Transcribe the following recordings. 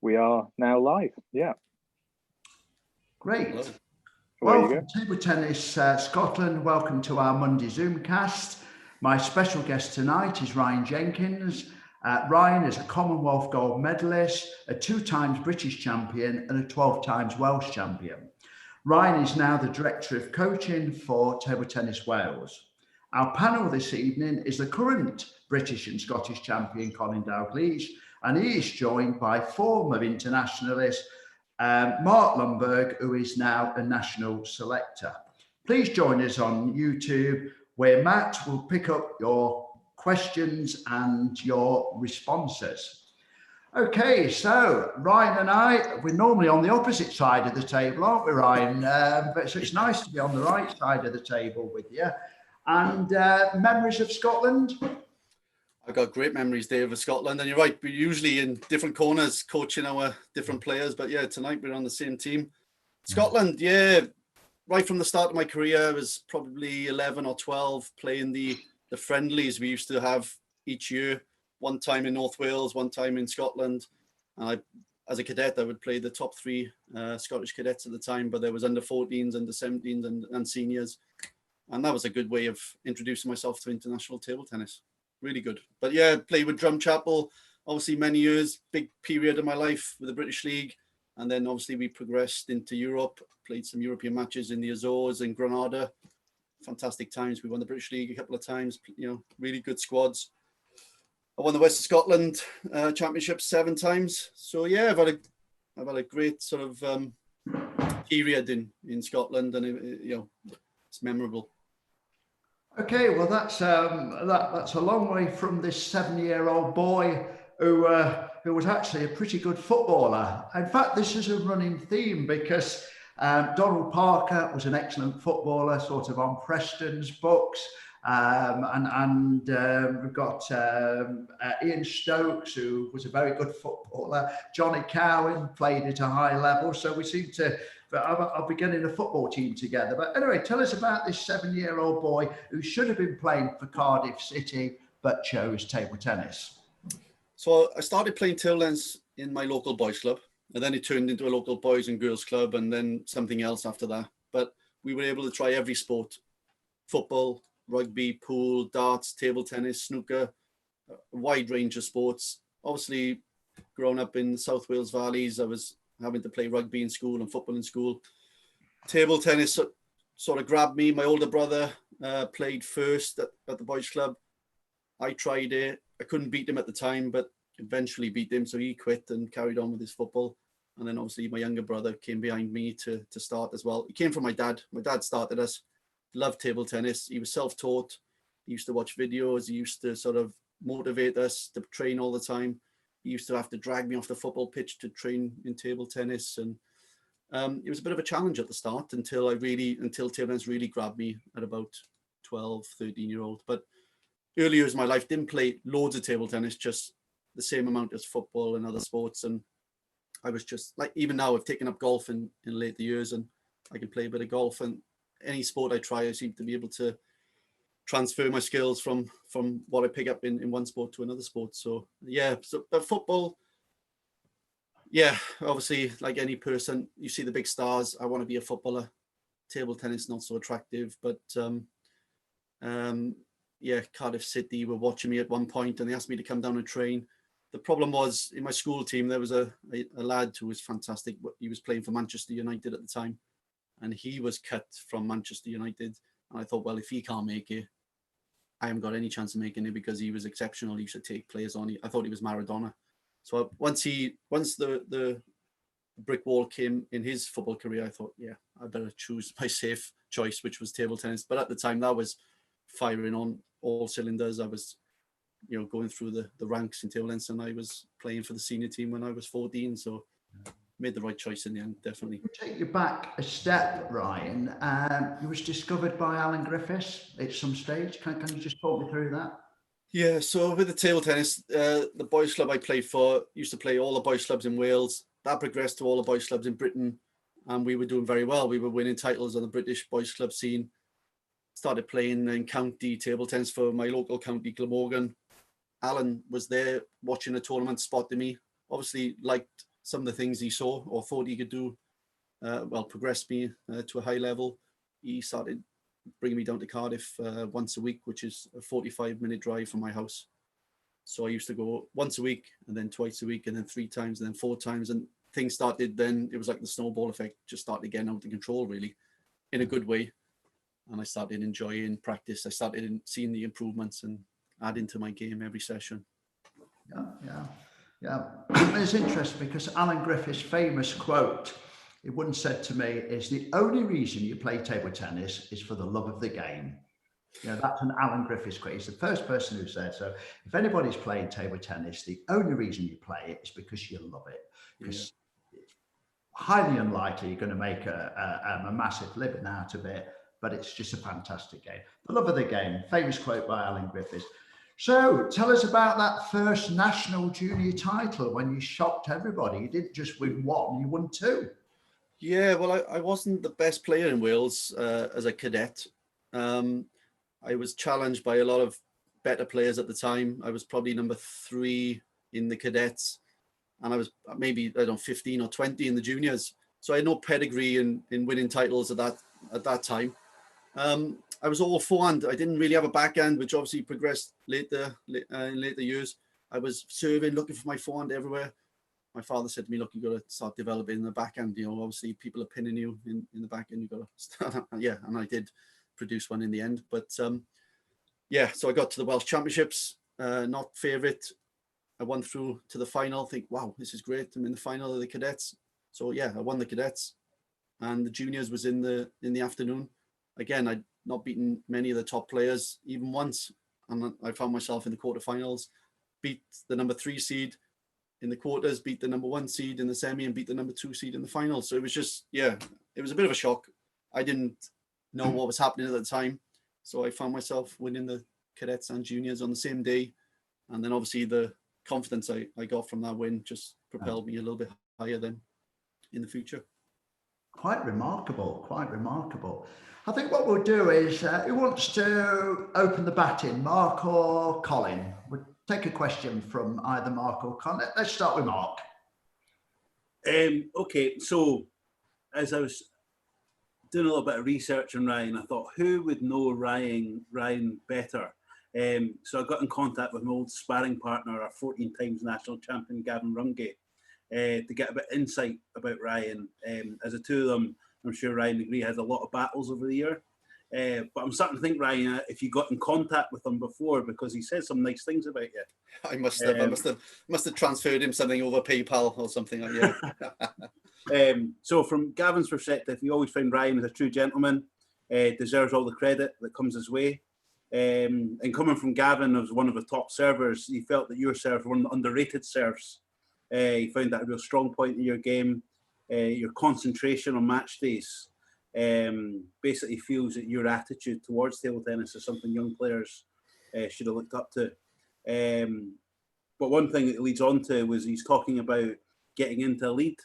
we are now live. Yeah. Great. Away Well, from Table Tennis Scotland, welcome to our Monday Zoomcast. My special guest tonight is Ryan Jenkins. Ryan is a Commonwealth gold medalist, a 2-times British champion and a 12 times Welsh champion. Ryan is now the Director of Coaching for Table Tennis Wales. Our panel this evening is the current British and Scottish champion, Colin Dalgleish, and he is joined by former internationalist Mark Lundberg, who is now a national selector. Please join us on YouTube, where Matt will pick up your questions and your responses. Okay, so Ryan and I, we're normally on the opposite side of the table, aren't we, Ryan? But so it's nice to be on the right side of the table with you. And memories of Scotland? I've got great memories, Dave, of Scotland. And you're right, we're usually in different corners coaching our different players. But yeah, tonight we're on the same team. Scotland, yeah, right from the start of my career, I was probably 11 or 12 playing the friendlies we used to have each year. One time in North Wales, one time in Scotland. And as a cadet, I would play the top 3 Scottish cadets at the time, but there was under 14s, under 17s and seniors. And that was a good way of introducing myself to international table tennis. Really good. But yeah, played with Drumchapel, obviously many years, big period of my life with the British League. And then obviously we progressed into Europe, played some European matches in the Azores and Granada. Fantastic times. We won the British League a couple of times, you know, really good squads. I won the West of Scotland Championship 7 times. So yeah, I've had a great sort of period in Scotland, and you know, it's memorable. Okay, well that's a long way from this 7-year-old boy who was actually a pretty good footballer. In fact, this is a running theme because Donald Parker was an excellent footballer, sort of on Preston's books. And we've got Ian Stokes, who was a very good footballer. Johnny Cowan played at a high level. So we seem to, I'll be getting a football team together. But anyway, tell us about this 7-year-old boy who should have been playing for Cardiff City, but chose table tennis. So I started playing table tennis in my local boys club, and then it turned into a local boys and girls club, and then something else after that. But we were able to try every sport: football, rugby, pool, darts, table tennis, snooker, a wide range of sports. Obviously, growing up in South Wales Valleys, I was having to play rugby in school and football in school. Table tennis sort of grabbed me. My older brother played first at the boys club. I tried it. I couldn't beat him at the time, but eventually beat him. So he quit and carried on with his football. And then obviously my younger brother came behind me to start as well. He came from my dad. My dad started us. Loved table tennis. He was self-taught. He used to watch videos. He used to sort of motivate us to train all the time. He used to have to drag me off the football pitch to train in table tennis. And it was a bit of a challenge at the start until table tennis really grabbed me at about 12, 13-year-old. But early years of my life, didn't play loads of table tennis, just the same amount as football and other sports. And I was just like, even now I've taken up golf in later years, and I can play a bit of golf, and any sport I try, I seem to be able to transfer my skills from what I pick up in one sport to another sport. So yeah, but football, yeah, obviously like any person, you see the big stars. I want to be a footballer. Table tennis not so attractive, but yeah, Cardiff City were watching me at one point, and they asked me to come down and train. The problem was in my school team there was a lad who was fantastic. He was playing for Manchester United at the time. And he was cut from Manchester United. And I thought, well, if he can't make it, I haven't got any chance of making it, because he was exceptional. He used to take players on. I thought he was Maradona. So once the brick wall came in his football career, I thought, yeah, I better choose my safe choice, which was table tennis. But at the time, that was firing on all cylinders. I was, you know, going through the ranks in table tennis, and I was playing for the senior team when I was 14. So made the right choice in the end, definitely. Take you back a step, Ryan. You was discovered by Alan Griffiths at some stage. Can you just talk me through that? Yeah, so with the table tennis, the boys club I played for used to play all the boys clubs in Wales. That progressed to all the boys clubs in Britain, and we were doing very well. We were winning titles on the British boys club scene. Started playing in county table tennis for my local county, Glamorgan. Alan was there watching the tournament, spotted me. Obviously liked some of the things he saw or thought he could do, progressed me to a high level. He started bringing me down to Cardiff once a week, which is a 45-minute drive from my house. So I used to go once a week, and then twice a week, and then 3 times, and then 4 times. And things started then, it was like the snowball effect, just started getting out of control, really, in a good way. And I started enjoying practice. I started seeing the improvements and adding to my game every session. Yeah. It's interesting because Alan Griffith's famous quote, he once said to me, is the only reason you play table tennis is for the love of the game. That's an Alan Griffith's quote. He's the first person who said so. If anybody's playing table tennis, the only reason you play it is because you love it. Because it's highly unlikely you're going to make a massive living out of it, but it's just a fantastic game. The love of the game. Famous quote by Alan Griffiths. So tell us about that first national junior title when you shocked everybody. You didn't just win 1, you won 2. Yeah, well, I wasn't the best player in Wales as a cadet. I was challenged by a lot of better players at the time. I was probably number 3 in the cadets, and I was maybe, I don't know, 15 or 20 in the juniors. So I had no pedigree in winning titles at that time. I was all forehand. I didn't really have a backhand, which obviously progressed in later years. I was serving, looking for my forehand everywhere. My father said to me, look, you got to start developing the backhand. Obviously people are pinning you in the backhand. You got to start. Yeah, and I did produce one in the end. But so I got to the Welsh Championships, not favourite. I won through to the final, think, wow, this is great. I'm in the final of the cadets. So yeah, I won the cadets, and the juniors was in the afternoon. Again, I'd not beaten many of the top players even once. And I found myself in the quarterfinals, beat the number 3 seed in the quarters, beat the number 1 seed in the semi, and beat the number 2 seed in the final. So it was just, it was a bit of a shock. I didn't know what was happening at the time. So I found myself winning the cadets and juniors on the same day. And then obviously the confidence I got from that win just propelled me a little bit higher then in the future. Quite remarkable, quite remarkable. I think what we'll do is, who wants to open the batting, Mark or Colin? We'll take a question from either Mark or Colin. Let's start with Mark. Okay, so as I was doing a little bit of research on Ryan, I thought, who would know Ryan better? So I got in contact with my old sparring partner, our 14 times national champion, Gavin Rungate, to get a bit of insight about Ryan. As the two of them, I'm sure Ryan agree, has a lot of battles over the year. But I'm starting to think, Ryan, if you got in contact with him before, because he says some nice things about you. I must have transferred him something over PayPal or something like that. So from Gavin's perspective, he always found Ryan as a true gentleman, deserves all the credit that comes his way. And coming from Gavin as one of the top servers, he felt that your serve were one of the underrated serves. He found that a real strong point in your game. Your concentration on match days basically feels that your attitude towards table tennis is something young players should have looked up to. But one thing that it leads on to was he's talking about getting into a lead.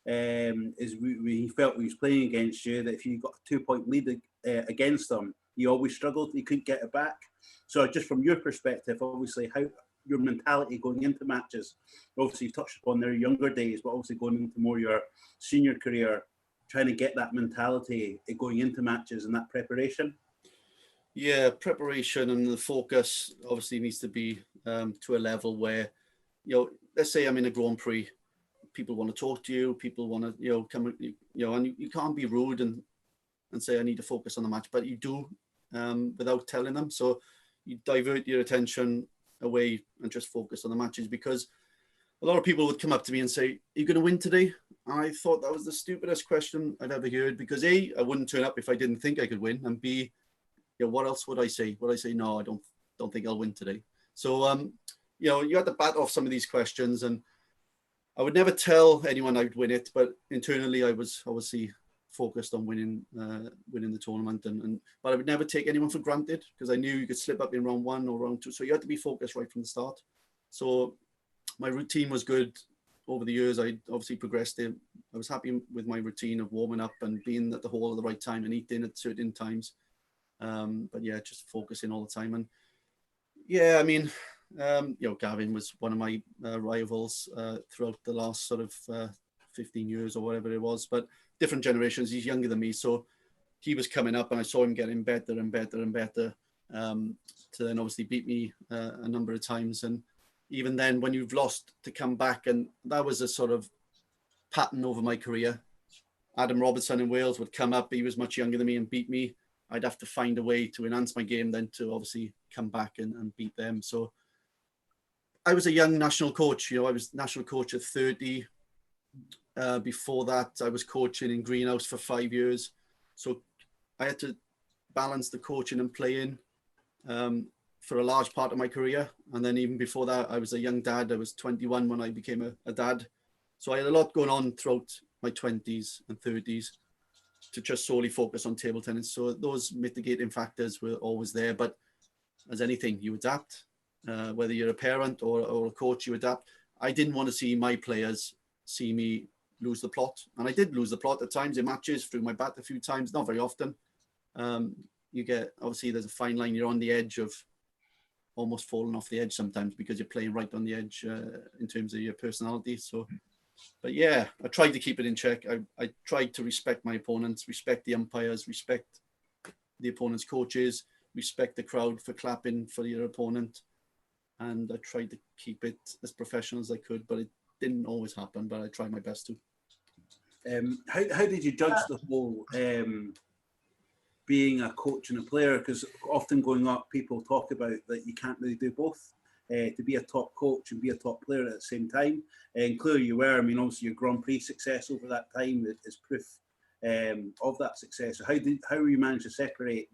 He felt when he was playing against you that if you got a 2-point lead against him, you always struggled, you couldn't get it back. So just from your perspective, obviously, how your mentality going into matches, obviously you've touched upon their younger days, but obviously going into more your senior career, trying to get that mentality going into matches and that preparation. Yeah, preparation and the focus obviously needs to be to a level where, let's say I'm in a Grand Prix, people want to talk to you, people want to, come, and you can't be rude and say I need to focus on the match, but you do without telling them. So you divert your attention away and just focus on the matches, because a lot of people would come up to me and say, are you going to win today? And I thought that was the stupidest question I'd ever heard, because A, I wouldn't turn up if I didn't think I could win, and B, what else would I say? Would I say, no, I don't think I'll win today? So, you had to bat off some of these questions, and I would never tell anyone I'd win it, but internally I was obviously focused on winning the tournament, but I would never take anyone for granted, because I knew you could slip up in round 1 or round 2. So you had to be focused right from the start. So my routine was good over the years. I obviously progressed it. I was happy with my routine of warming up and being at the hall at the right time and eating at certain times. But yeah, just focusing all the time. And yeah, I mean, Gavin was one of my rivals throughout the last sort of 15 years or whatever it was, but different generations. He's younger than me, so he was coming up and I saw him getting better and better and better, to then obviously beat me a number of times. And even then, when you've lost, to come back, and that was a sort of pattern over my career. Adam Robertson in Wales would come up, he was much younger than me, and beat me. I'd have to find a way to enhance my game then to obviously come back and beat them. So I was a young national coach. I was national coach at 30. Before that, I was coaching in Greenhouse for 5 years. So I had to balance the coaching and playing for a large part of my career. And then even before that, I was a young dad. I was 21 when I became a dad. So I had a lot going on throughout my 20s and 30s to just solely focus on table tennis. So those mitigating factors were always there. But as anything, you adapt. Whether you're a parent or a coach, you adapt. I didn't want to see my players see me lose the plot. And I did lose the plot at times in matches, threw my bat a few times, not very often. You get, obviously there's a fine line. You're on the edge of almost falling off the edge sometimes because you're playing right on the edge in terms of your personality. So, but yeah, I tried to keep it in check. I tried to respect my opponents, respect the umpires, respect the opponent's coaches, respect the crowd for clapping for your opponent. And I tried to keep it as professional as I could, but it didn't always happen, but I tried my best to. How did you judge the whole being a coach and a player? Because often growing up, people talk about that you can't really do both. To be a top coach and be a top player at the same time. And clearly you were. I mean, obviously your Grand Prix success over that time is proof of that success. So how were you managed to separate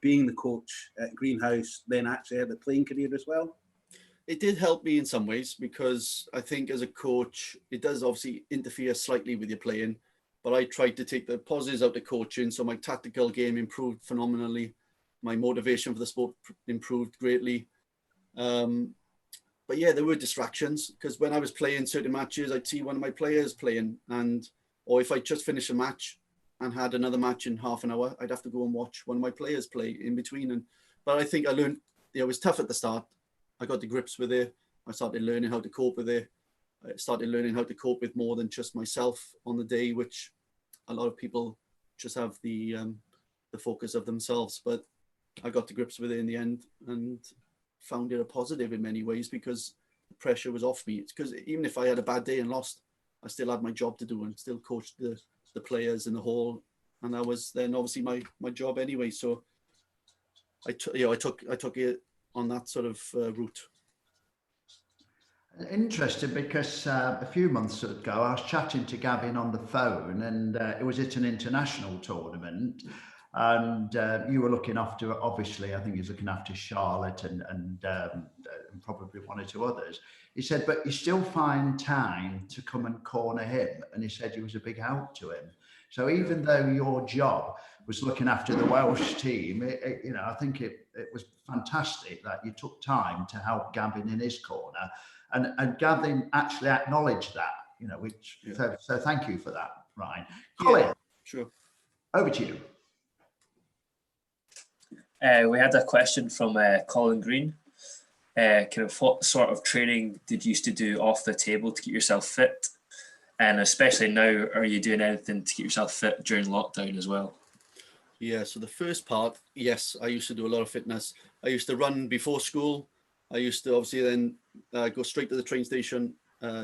being the coach at Greenhouse, then actually had the playing career as well? It did help me in some ways, because I think as a coach, it does obviously interfere slightly with your playing, but I tried to take the positives out of coaching. So my tactical game improved phenomenally. My motivation for the sport improved greatly. But yeah, there were distractions, because when I was playing certain matches, I'd see one of my players playing, or if I just finished a match and had another match in half an hour, I'd have to go and watch one of my players play in between. But I think I learned, it was tough at the start. I got to grips with it. I started learning how to cope with it. I started learning how to cope with more than just myself on the day, which a lot of people just have the focus of themselves. But I got to grips with it in the end and found it a positive in many ways, because the pressure was off me. It's because even if I had a bad day and lost, I still had my job to do and still coached the players in the hall, and that was then obviously my job anyway. So I took it on that sort of route. Interesting, because a few months ago I was chatting to Gavin on the phone, and it was at an international tournament, and you were looking after, obviously, I think he was looking after Charlotte and probably one or two others. He said, but you still find time to come and corner him, and he said you was a big help to him. So even though your job was looking after the Welsh team, I think it was fantastic that you took time to help Gavin in his corner, and Gavin actually acknowledged that, which, yeah. So thank you for that, Ryan. Colin, yeah, sure. Over to you. We had a question from Colin Green. Kind of what sort of training did you used to do off the table to keep yourself fit? And especially now, are you doing anything to keep yourself fit during lockdown as well? Yeah, so the first part, yes, I used to do a lot of fitness. I used to run before school. I used to obviously then go straight to the train station,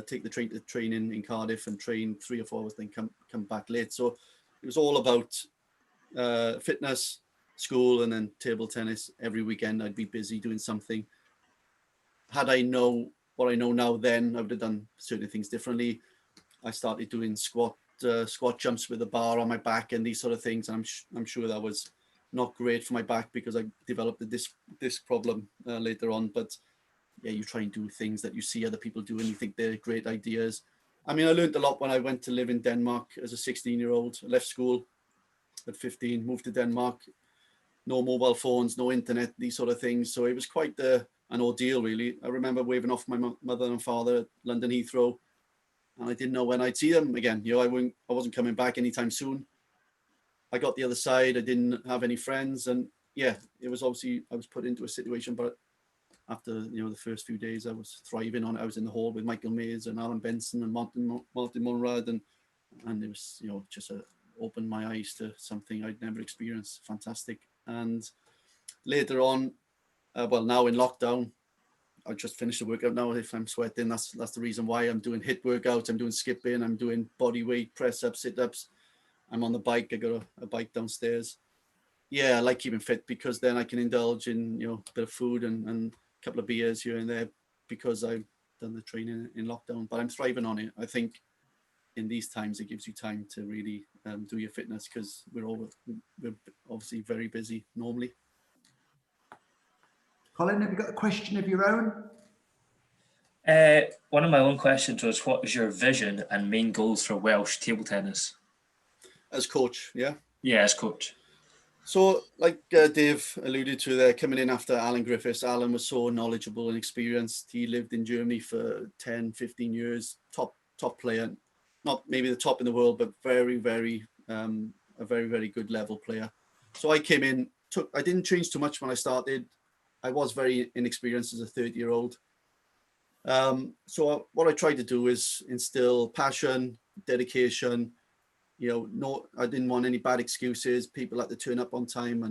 take the train to training in Cardiff and train 3 or 4 hours, then come back late. So it was all about fitness, school, and then table tennis. Every weekend I'd be busy doing something. Had I known what I know now then, I would have done certain things differently. I started doing squat jumps with a bar on my back and these sort of things. And I'm sure that was not great for my back, because I developed a disc problem later on. But yeah, you try and do things that you see other people do and you think they're great ideas. I mean, I learned a lot when I went to live in Denmark as a 16-year-old. I left school at 15, moved to Denmark. No mobile phones, no internet, these sort of things. So it was quite an ordeal, really. I remember waving off my mother and father at London Heathrow, and I didn't know when I'd see them again. I wasn't coming back anytime soon. I got the other side. I didn't have any friends, and yeah, it was obviously I was put into a situation. But after the first few days, I was thriving on it. I was in the hall with Michael Mays and Alan Benson and Martin Monrad, and it was just opened my eyes to something I'd never experienced. Fantastic. And later on, now in lockdown, I just finished the workout now. If I'm sweating, that's the reason why. I'm doing HIIT workouts, I'm doing skipping, I'm doing body weight, press ups, sit ups. I'm on the bike. I got a bike downstairs. Yeah, I like keeping fit because then I can indulge in a bit of food and a couple of beers here and there because I've done the training in lockdown. But I'm thriving on it. I think in these times it gives you time to really do your fitness because we're obviously very busy normally. Colin, have you got a question of your own? One of my own questions was, what is your vision and main goals for Welsh table tennis? As coach, yeah? Yeah, as coach. So like Dave alluded to there, coming in after Alan Griffiths, Alan was so knowledgeable and experienced. He lived in Germany for 10, 15 years, top player, not maybe the top in the world, but very, very, a very, very good level player. So I came in, I didn't change too much when I started. I was very inexperienced as a 30-year-old. So what I tried to do is instill passion, dedication. I didn't want any bad excuses. People had to turn up on time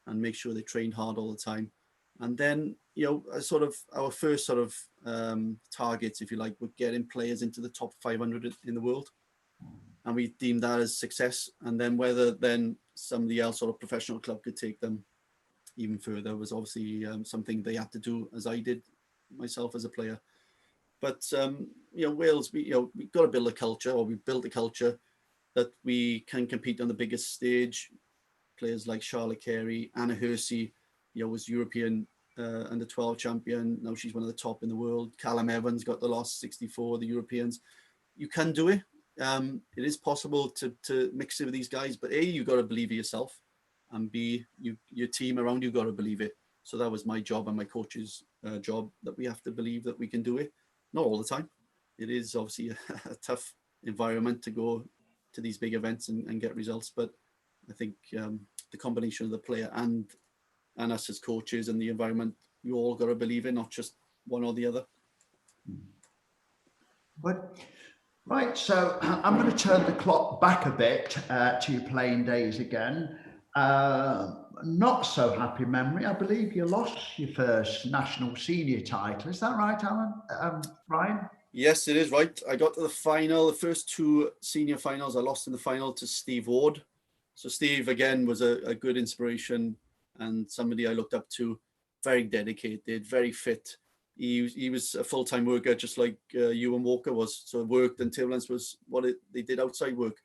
and make sure they trained hard all the time. And then, our first targets, if you like, were getting players into the top 500 in the world. And we deemed that as success. And then whether then somebody else or a professional club could take them even further was obviously something they had to do, as I did myself as a player. But, Wales, we've got to build a culture, or we built a culture that we can compete on the biggest stage. Players like Charlotte Carey, Anna Hersey, was European under 12 champion. Now she's one of the top in the world. Callum Evans got the last 64, the Europeans. You can do it. It is possible to mix it with these guys, but A, you got to believe in yourself, and B, your team around you got to believe it. So that was my job and my coach's job, that we have to believe that we can do it. Not all the time. It is obviously a tough environment to go to these big events and get results, but I think the combination of the player and us as coaches and the environment, you all got to believe in, not just one or the other. But right, so I'm going to turn the clock back a bit to your playing days again. Not so happy memory. I believe you lost your first national senior title. Is that right, Alan? Ryan? Yes, it is right. I got to the final, the first two senior finals. I lost in the final to Steve Ward. So Steve, again, was a good inspiration and somebody I looked up to. Very dedicated, very fit. He was a full-time worker, just like Ewan Walker was. So worked, and table tennis was what they did outside work.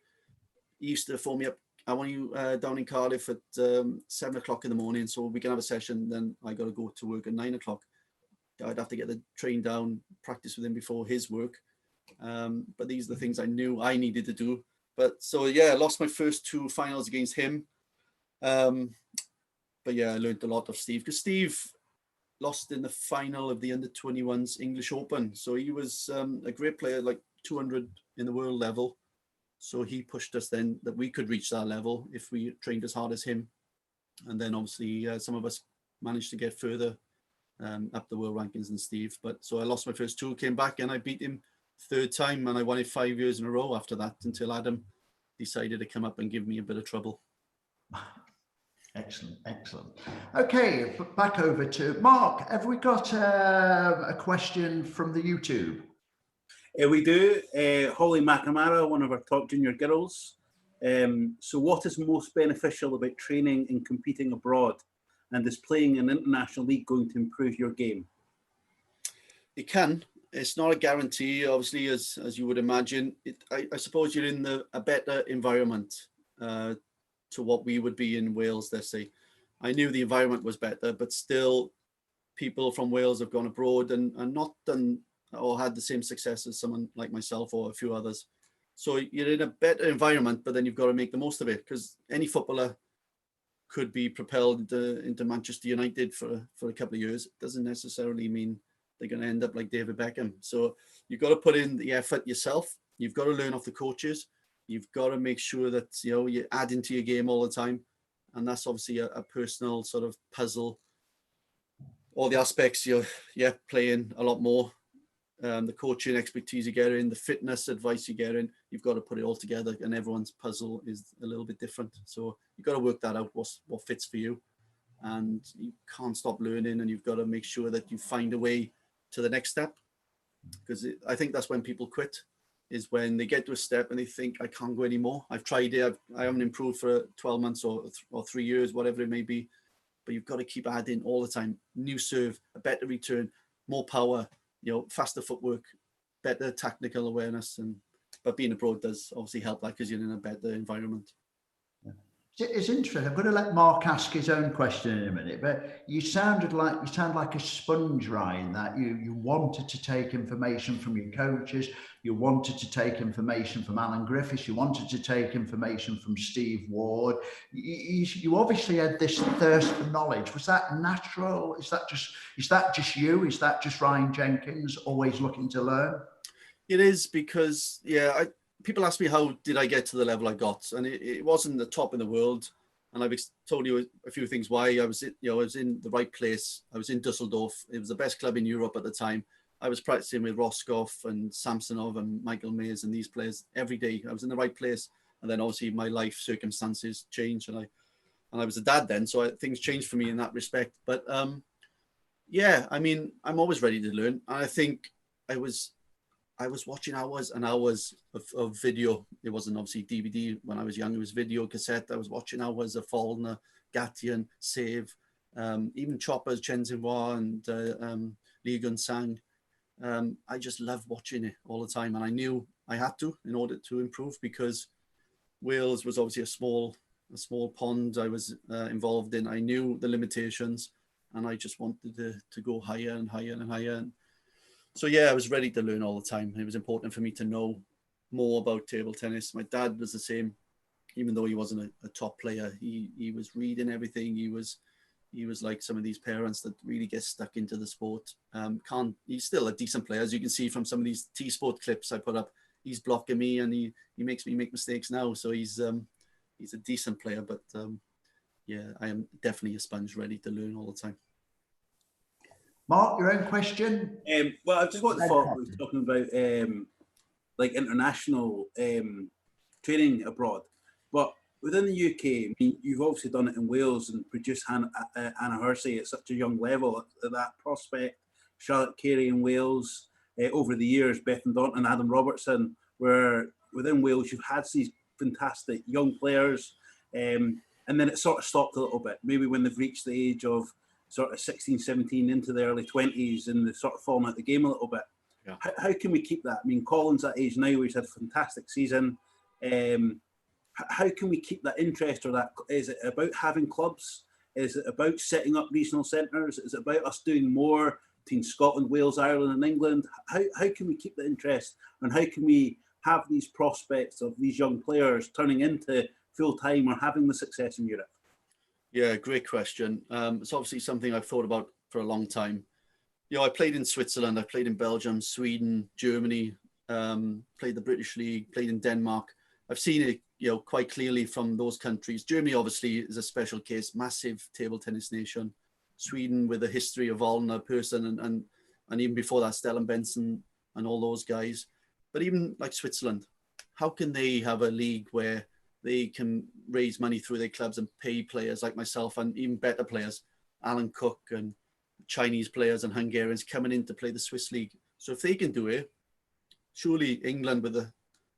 He used to phone me up. I want you down in Cardiff at 7 o'clock in the morning, so we can have a session. Then I got to go to work at 9 o'clock. I'd have to get the train down, practice with him before his work. But these are the things I knew I needed to do. But so, yeah, I lost my first two finals against him. But yeah, I learned a lot of Steve, because Steve lost in the final of the under-21s English Open. So he was a great player, like 200 in the world level. So he pushed us then that we could reach that level if we trained as hard as him. And then obviously some of us managed to get further up the world rankings than Steve. But so I lost my first two, came back and I beat him third time, and I won it 5 years in a row after that, until Adam decided to come up and give me a bit of trouble. Excellent, excellent. Okay, back over to Mark. Have we got a question from the YouTube? We do. Holly McNamara, one of our top junior girls. So what is most beneficial about training and competing abroad? And is playing in an international league going to improve your game? It can. It's not a guarantee, obviously, as you would imagine. I suppose you're in a better environment to what we would be in Wales, let's say. I knew the environment was better, but still people from Wales have gone abroad and not done or had the same success as someone like myself or a few others. So you're in a better environment, but then you've got to make the most of it, because any footballer could be propelled into Manchester United for a couple of years. It doesn't necessarily mean they're going to end up like David Beckham. So you've got to put in the effort yourself. You've got to learn off the coaches. You've got to make sure that you're adding to your game all the time. And that's obviously a personal sort of puzzle all the aspects, you're playing a lot more. The coaching expertise you get in, the fitness advice you get in, you've got to put it all together, and everyone's puzzle is a little bit different. So you've got to work that out, what fits for you, and you can't stop learning, and you've got to make sure that you find a way to the next step, because I think that's when people quit, is when they get to a step and they think, I can't go anymore. I've tried it, I haven't improved for 12 months or 3 years, whatever it may be. But you've got to keep adding all the time. New serve, a better return, more power, faster footwork, better technical awareness. But being abroad does obviously help that, because you're in a better environment. It's interesting. I'm going to let Mark ask his own question in a minute, but you sound like a sponge, Ryan, that you wanted to take information from your coaches, you wanted to take information from Alan Griffiths, you wanted to take information from Steve Ward. You obviously had this thirst for knowledge. Was that natural? Is that just you? Is that just Ryan Jenkins always looking to learn? It is, because people ask me, how did I get to the level I got? And it wasn't the top in the world. And I've told you a few things why. I was in the right place. I was in Dusseldorf. It was the best club in Europe at the time. I was practicing with Roscoff and Samsonov and Michael Mays and these players every day. I was in the right place. And then obviously my life circumstances changed, and I was a dad then, so things changed for me in that respect. But I'm always ready to learn. And I think I was watching hours and hours of video. It wasn't obviously DVD when I was young. It was video cassette. I was watching hours of Fallner, Gatien, Save, even Choppers, Chen Xinhua and Li Gunsang. I just loved watching it all the time. And I knew I had to in order to improve, because Wales was obviously a small pond I was involved in. I knew the limitations, and I just wanted to go higher and higher and higher. So I was ready to learn all the time. It was important for me to know more about table tennis. My dad was the same, even though he wasn't a top player. He was reading everything. He was like some of these parents that really get stuck into the sport. He's still a decent player, as you can see from some of these T-Sport clips I put up. He's blocking me, and he makes me make mistakes now. So he's a decent player, but I am definitely a sponge, ready to learn all the time. Mark, your own question? Well, I just wanted to follow up. We were talking about like international training abroad, but within the UK, I mean, you've obviously done it in Wales and produced Anna Hersey at such a young level. At that prospect, Charlotte Carey in Wales, over the years, Bethan Daunton and Adam Robertson, where within Wales you've had these fantastic young players, and then it sort of stopped a little bit. Maybe when they've reached the age of sort of 16, 17 into the early 20s, and they've sort of fallen out the game a little bit. Yeah. How can we keep that? I mean, Colin's at age now where he's had a fantastic season. How can we keep that interest, or that? Is it about having clubs? Is it about setting up regional centres? Is it about us doing more between Scotland, Wales, Ireland and England? How can we keep the interest, and how can we have these prospects of these young players turning into full-time or having the success in Europe? Yeah, great question. It's obviously something I've thought about for a long time. I played in Switzerland, I played in Belgium, Sweden, Germany, played the British League, played in Denmark. I've seen it, quite clearly from those countries. Germany obviously is a special case, massive table tennis nation. Sweden with a history of Wallner, Persson, and even before that, Stellan Benson and all those guys. But even like Switzerland, how can they have a league where they can raise money through their clubs and pay players like myself and even better players, Alan Cook and Chinese players and Hungarians coming in to play the Swiss league? So if they can do it, surely England with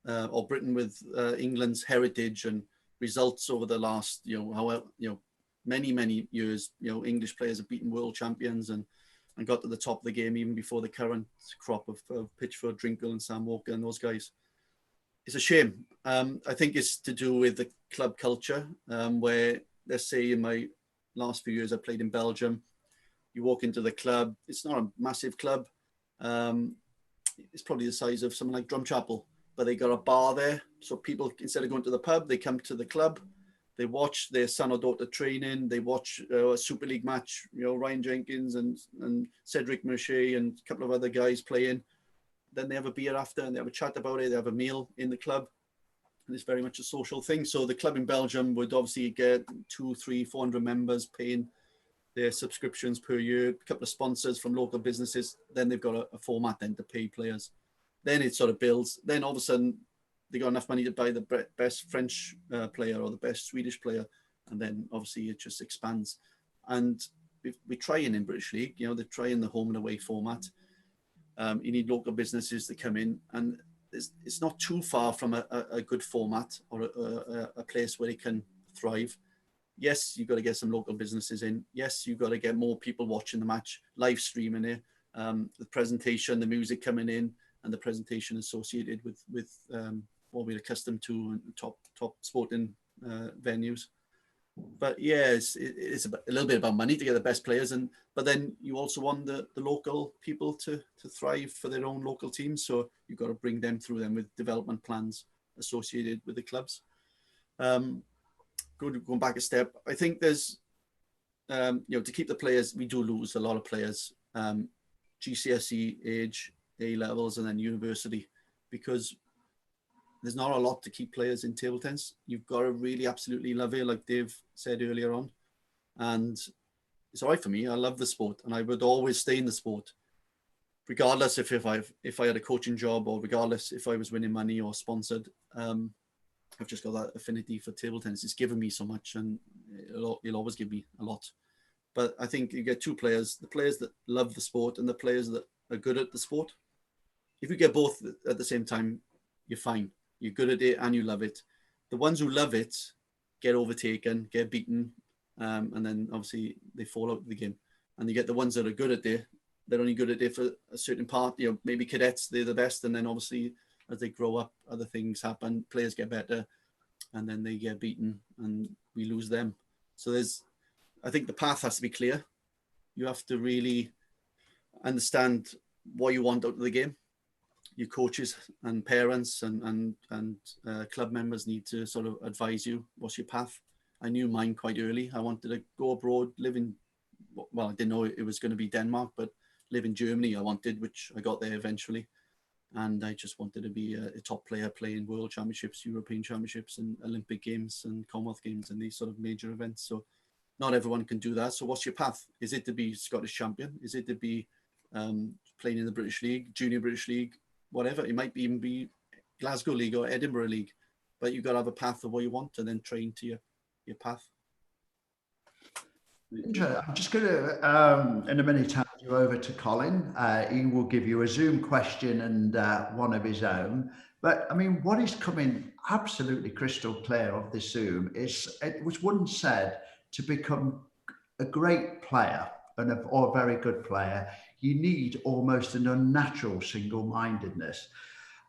or Britain with England's heritage and results over the last, many years, English players have beaten world champions and got to the top of the game even before the current crop of Pitchford, Drinkle and Sam Walker and those guys. It's a shame. I think it's to do with the club culture, where, let's say in my last few years, I played in Belgium. You walk into the club, it's not a massive club. It's probably the size of something like Drumchapel, but they got a bar there. So people, instead of going to the pub, they come to the club. They watch their son or daughter training. They watch a Super League match, Ryan Jenkins and Cedric Mercier and a couple of other guys playing. Then they have a beer after and they have a chat about it. They have a meal in the club. And it's very much a social thing. So the club in Belgium would obviously get 200, 300, 400 members paying their subscriptions per year, a couple of sponsors from local businesses. Then they've got a format then to pay players. Then it sort of builds. Then all of a sudden they got enough money to buy the best French player or the best Swedish player, and then obviously it just expands. And we're trying in British League. You know, they're trying the home and away format. You need local businesses to come in, and it's not too far from a good format or a place where they can thrive. Yes, you've got to get some local businesses in. Yes, you've got to get more people watching the match, live streaming it, the presentation, the music coming in, and the presentation associated with what we're accustomed to in top sporting venues. But yeah, it's a little bit about money to get the best players, but then you also want the local people to thrive for their own local teams. So you've got to bring them through them with development plans associated with the clubs. Going back a step, I think there's, to keep the players, we do lose a lot of players, GCSE age, A levels, and then university, because there's not a lot to keep players in table tennis. You've got to really absolutely love it, like Dave said earlier on. And it's all right for me. I love the sport, and I would always stay in the sport, regardless if I had a coaching job, or regardless if I was winning money or sponsored. I've just got that affinity for table tennis. It's given me so much, and it'll always give me a lot. But I think you get two players, the players that love the sport and the players that are good at the sport. If you get both at the same time, you're fine. You're good at it and you love it. The ones who love it get overtaken, get beaten, and then obviously they fall out of the game. And you get the ones that are good at it. They're only good at it for a certain part. You know, maybe cadets, they're the best, and then obviously as they grow up, other things happen. Players get better, and then they get beaten, and we lose them. So I think the path has to be clear. You have to really understand what you want out of the game. Your coaches and parents and club members need to sort of advise you, what's your path. I knew mine quite early. I wanted to go abroad, I didn't know it was going to be Denmark, but live in Germany I wanted, which I got there eventually. And I just wanted to be a top player, playing World Championships, European Championships, and Olympic Games and Commonwealth Games and these sort of major events. So not everyone can do that. So what's your path? Is it to be Scottish champion? Is it to be playing in the British League, Junior British League, whatever? It might even be Glasgow League or Edinburgh League, but you've got to have a path of what you want and then train to your path. I'm just going to, in a minute, hand you over to Colin. He will give you a Zoom question and one of his own. But I mean, what is coming absolutely crystal clear of this Zoom is it was once said, to become a great player or a very good player, you need almost an unnatural single-mindedness.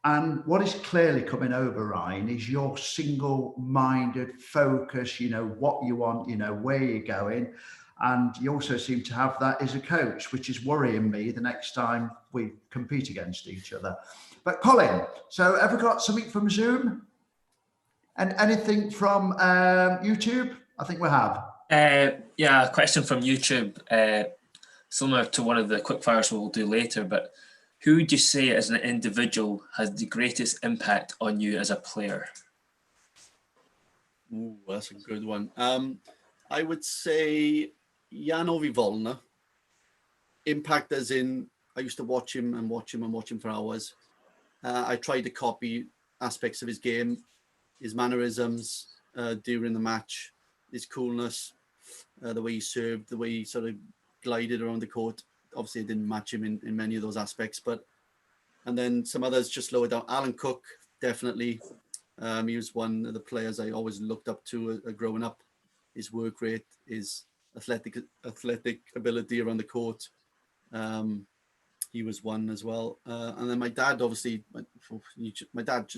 And what is clearly coming over, Ryan, is your single-minded focus, you know, what you want, you know, where you're going. And you also seem to have that as a coach, which is worrying me the next time we compete against each other. But Colin, so ever got something from Zoom? And anything from YouTube? I think we have. Yeah, a question from YouTube, similar to one of the quickfires we'll do later, but who would you say as an individual has the greatest impact on you as a player? Ooh, that's a good one. I would say Janovi Volner. Impact as in, I used to watch him for hours. I tried to copy aspects of his game, his mannerisms during the match, his coolness, the way he served, the way he sort of glided around the court. Obviously, I didn't match him in many of those aspects, and then some others just lower down. Alan Cook, definitely. He was one of the players I always looked up to growing up. His work rate, his athletic ability around the court. He was one as well. And then my dad, obviously, my dad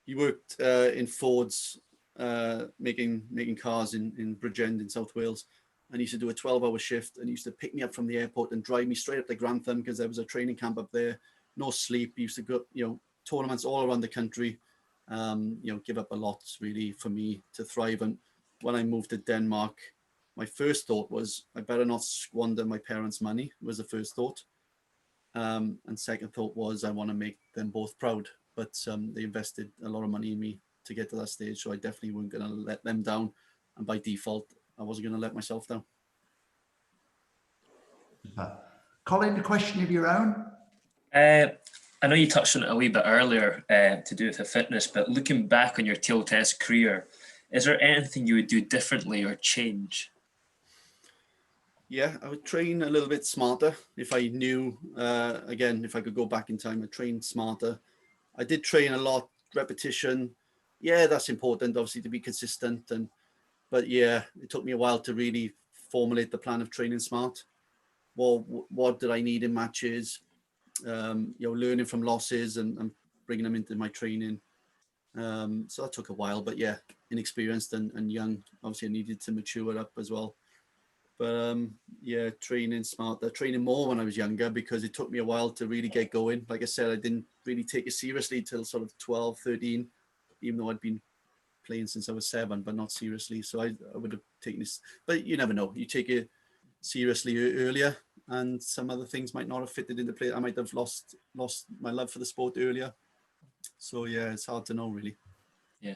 he worked in Ford's, making cars in Bridgend in South Wales. And he used to do a 12-hour shift, and he used to pick me up from the airport and drive me straight up to Grantham because there was a training camp up there. No sleep. He used to go, tournaments all around the country. Give up a lot really for me to thrive. And when I moved to Denmark, my first thought was I better not squander my parents' money. Was the first thought. And second thought was I want to make them both proud. But they invested a lot of money in me to get to that stage, so I definitely wasn't going to let them down. And by default, I wasn't going to let myself down. Super. Colin, a question of your own? I know you touched on it a wee bit earlier to do with the fitness, but looking back on your table tennis career, is there anything you would do differently or change? Yeah, I would train a little bit smarter. If I knew, again, if I could go back in time, I'd train smarter. I did train a lot, repetition. Yeah, that's important, obviously, to be consistent. But yeah, it took me a while to really formulate the plan of training smart. Well, what did I need in matches? Learning from losses and bringing them into my training. So that took a while, but yeah, inexperienced and young. Obviously, I needed to mature up as well. But yeah, training smarter, training more when I was younger, because it took me a while to really get going. Like I said, I didn't really take it seriously till sort of 12, 13, even though I'd been playing since I was 7, but not seriously. So I would have taken this, but you never know. You take it seriously earlier, and some other things might not have fitted into play. I might have lost my love for the sport earlier. So yeah, it's hard to know really. Yeah.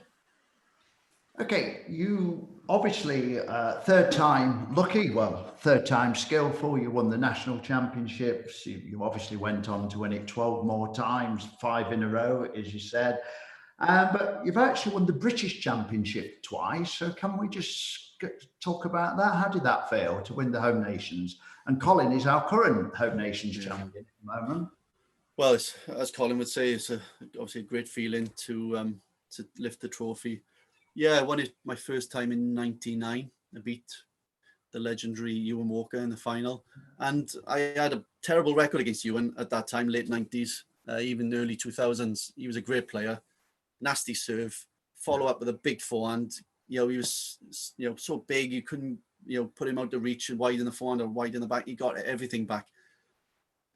Okay, you obviously third time lucky, well, third time skillful. You won the national championships. You obviously went on to win it 12 more times, 5 in a row, as you said. But you've actually won the British Championship twice. So can we just talk about that? How did that feel to win the Home Nations? And Colin is our current Home Nations champion at the moment. Well, as Colin would say, it's obviously a great feeling to lift the trophy. Yeah, I won it my first time in '99. I beat the legendary Ewan Walker in the final. And I had a terrible record against Ewan at that time, late 90s, even early 2000s. He was a great player. Nasty serve, follow up with a big forehand. He was, so big you couldn't, put him out to reach and wide in the forehand or wide in the back. He got everything back.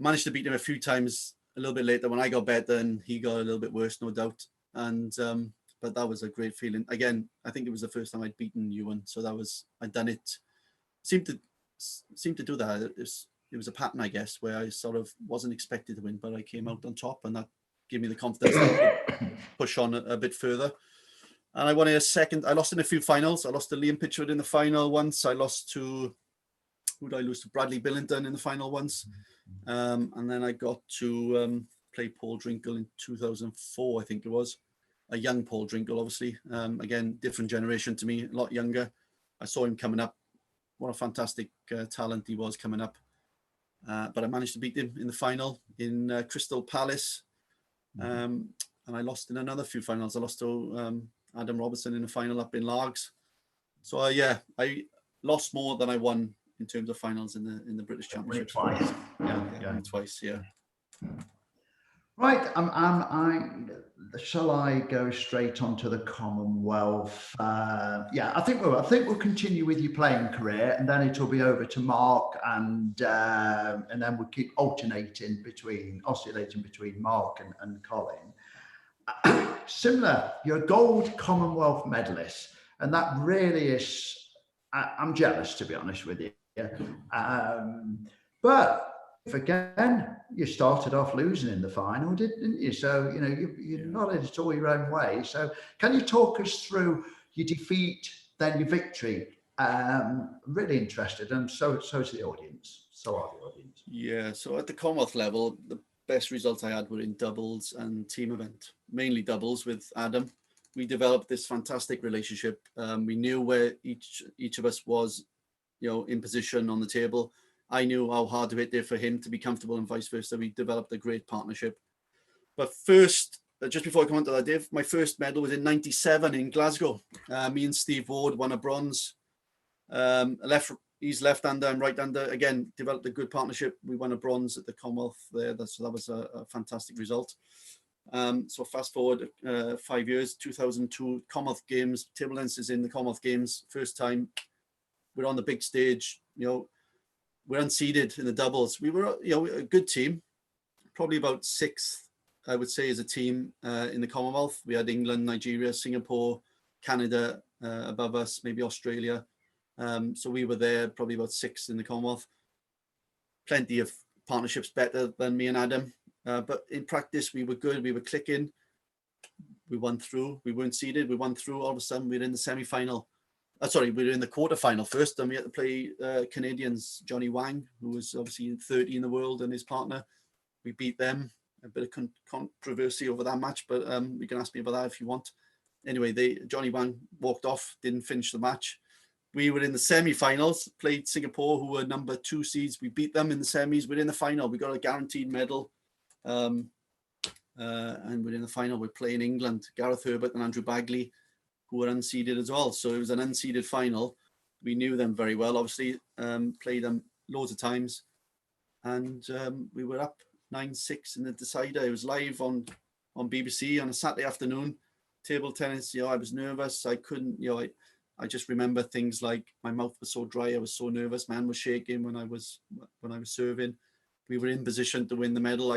Managed to beat him a few times a little bit later when I got better and he got a little bit worse, no doubt. And but that was a great feeling. Again, I think it was the first time I'd beaten Ewan, so I'd done it. Seemed to do that. It was a pattern, I guess, where I sort of wasn't expected to win, but I came out on top, and that gave me the confidence to push on a bit further. And I won a second. I lost in a few finals. I lost to Liam Pitchford in the final once. I lost to, who did I lose to? Bradley Billington in the final once. And then I got to play Paul Drinkle in 2004, I think it was. A young Paul Drinkle, obviously. Again, different generation to me, a lot younger. I saw him coming up. What a fantastic talent he was coming up. But I managed to beat him in the final in Crystal Palace. And I lost in another few finals. I lost to Adam Robertson in the final up in Largs. So yeah, I lost more than I won in terms of finals in the British Championship. Twice. Yeah, twice, yeah. Right, shall I go straight on to the Commonwealth? Yeah, I think we'll continue with your playing career, and then it'll be over to Mark, and then we'll keep oscillating between Mark and Colin. Similar, you're a gold Commonwealth medalist, and that really is. I'm jealous, to be honest with you. But again, you started off losing in the final, didn't you? So, you're not in it all your own way. So can you talk us through your defeat, then your victory? Really interested, and so is the audience. So are the audience. Yeah, so at the Commonwealth level, the best results I had were in doubles and team event, mainly doubles with Adam. We developed this fantastic relationship. We knew where each of us was, in position on the table. I knew how hard to hit there for him to be comfortable, and vice versa. We developed a great partnership. But first, just before I come on to that, Dave, my first medal was in '97 in Glasgow. Me and Steve Ward won a bronze. He's left-hander, I'm right-hander. Again, developed a good partnership. We won a bronze at the Commonwealth there. So that was a fantastic result. So fast forward 5 years, 2002 Commonwealth Games. Table tennis is in the Commonwealth Games. First time we're on the big stage. We're unseeded in the doubles. We were, a good team, probably about 6th, I would say, as a team in the Commonwealth. We had England, Nigeria, Singapore, Canada above us, maybe Australia. So we were there, probably about 6th in the Commonwealth. Plenty of partnerships better than me and Adam. But in practice, we were good. We were clicking. We won through. We weren't seeded. We won through. All of a sudden, we were in the semi-final. Sorry, we were in the quarterfinal first, and we had to play Canadians, Johnny Wang, who was obviously 30 in the world, and his partner. We beat them. A bit of controversy over that match, but you can ask me about that if you want. Anyway, Johnny Wang walked off, didn't finish the match. We were in the semi-finals, played Singapore, who were number 2 seeds. We beat them in the semis. We're in the final. We got a guaranteed medal. And we're in the final. We're playing England, Gareth Herbert and Andrew Bagley, who were unseeded as well. So it was an unseeded final. We knew them very well, obviously, played them loads of times. And we were up 9-6 in the decider. It was live on BBC on a Saturday afternoon. Table tennis, I was nervous. I couldn't, I just remember things like my mouth was so dry. I was so nervous. My hand was shaking when I was serving. We were in position to win the medal.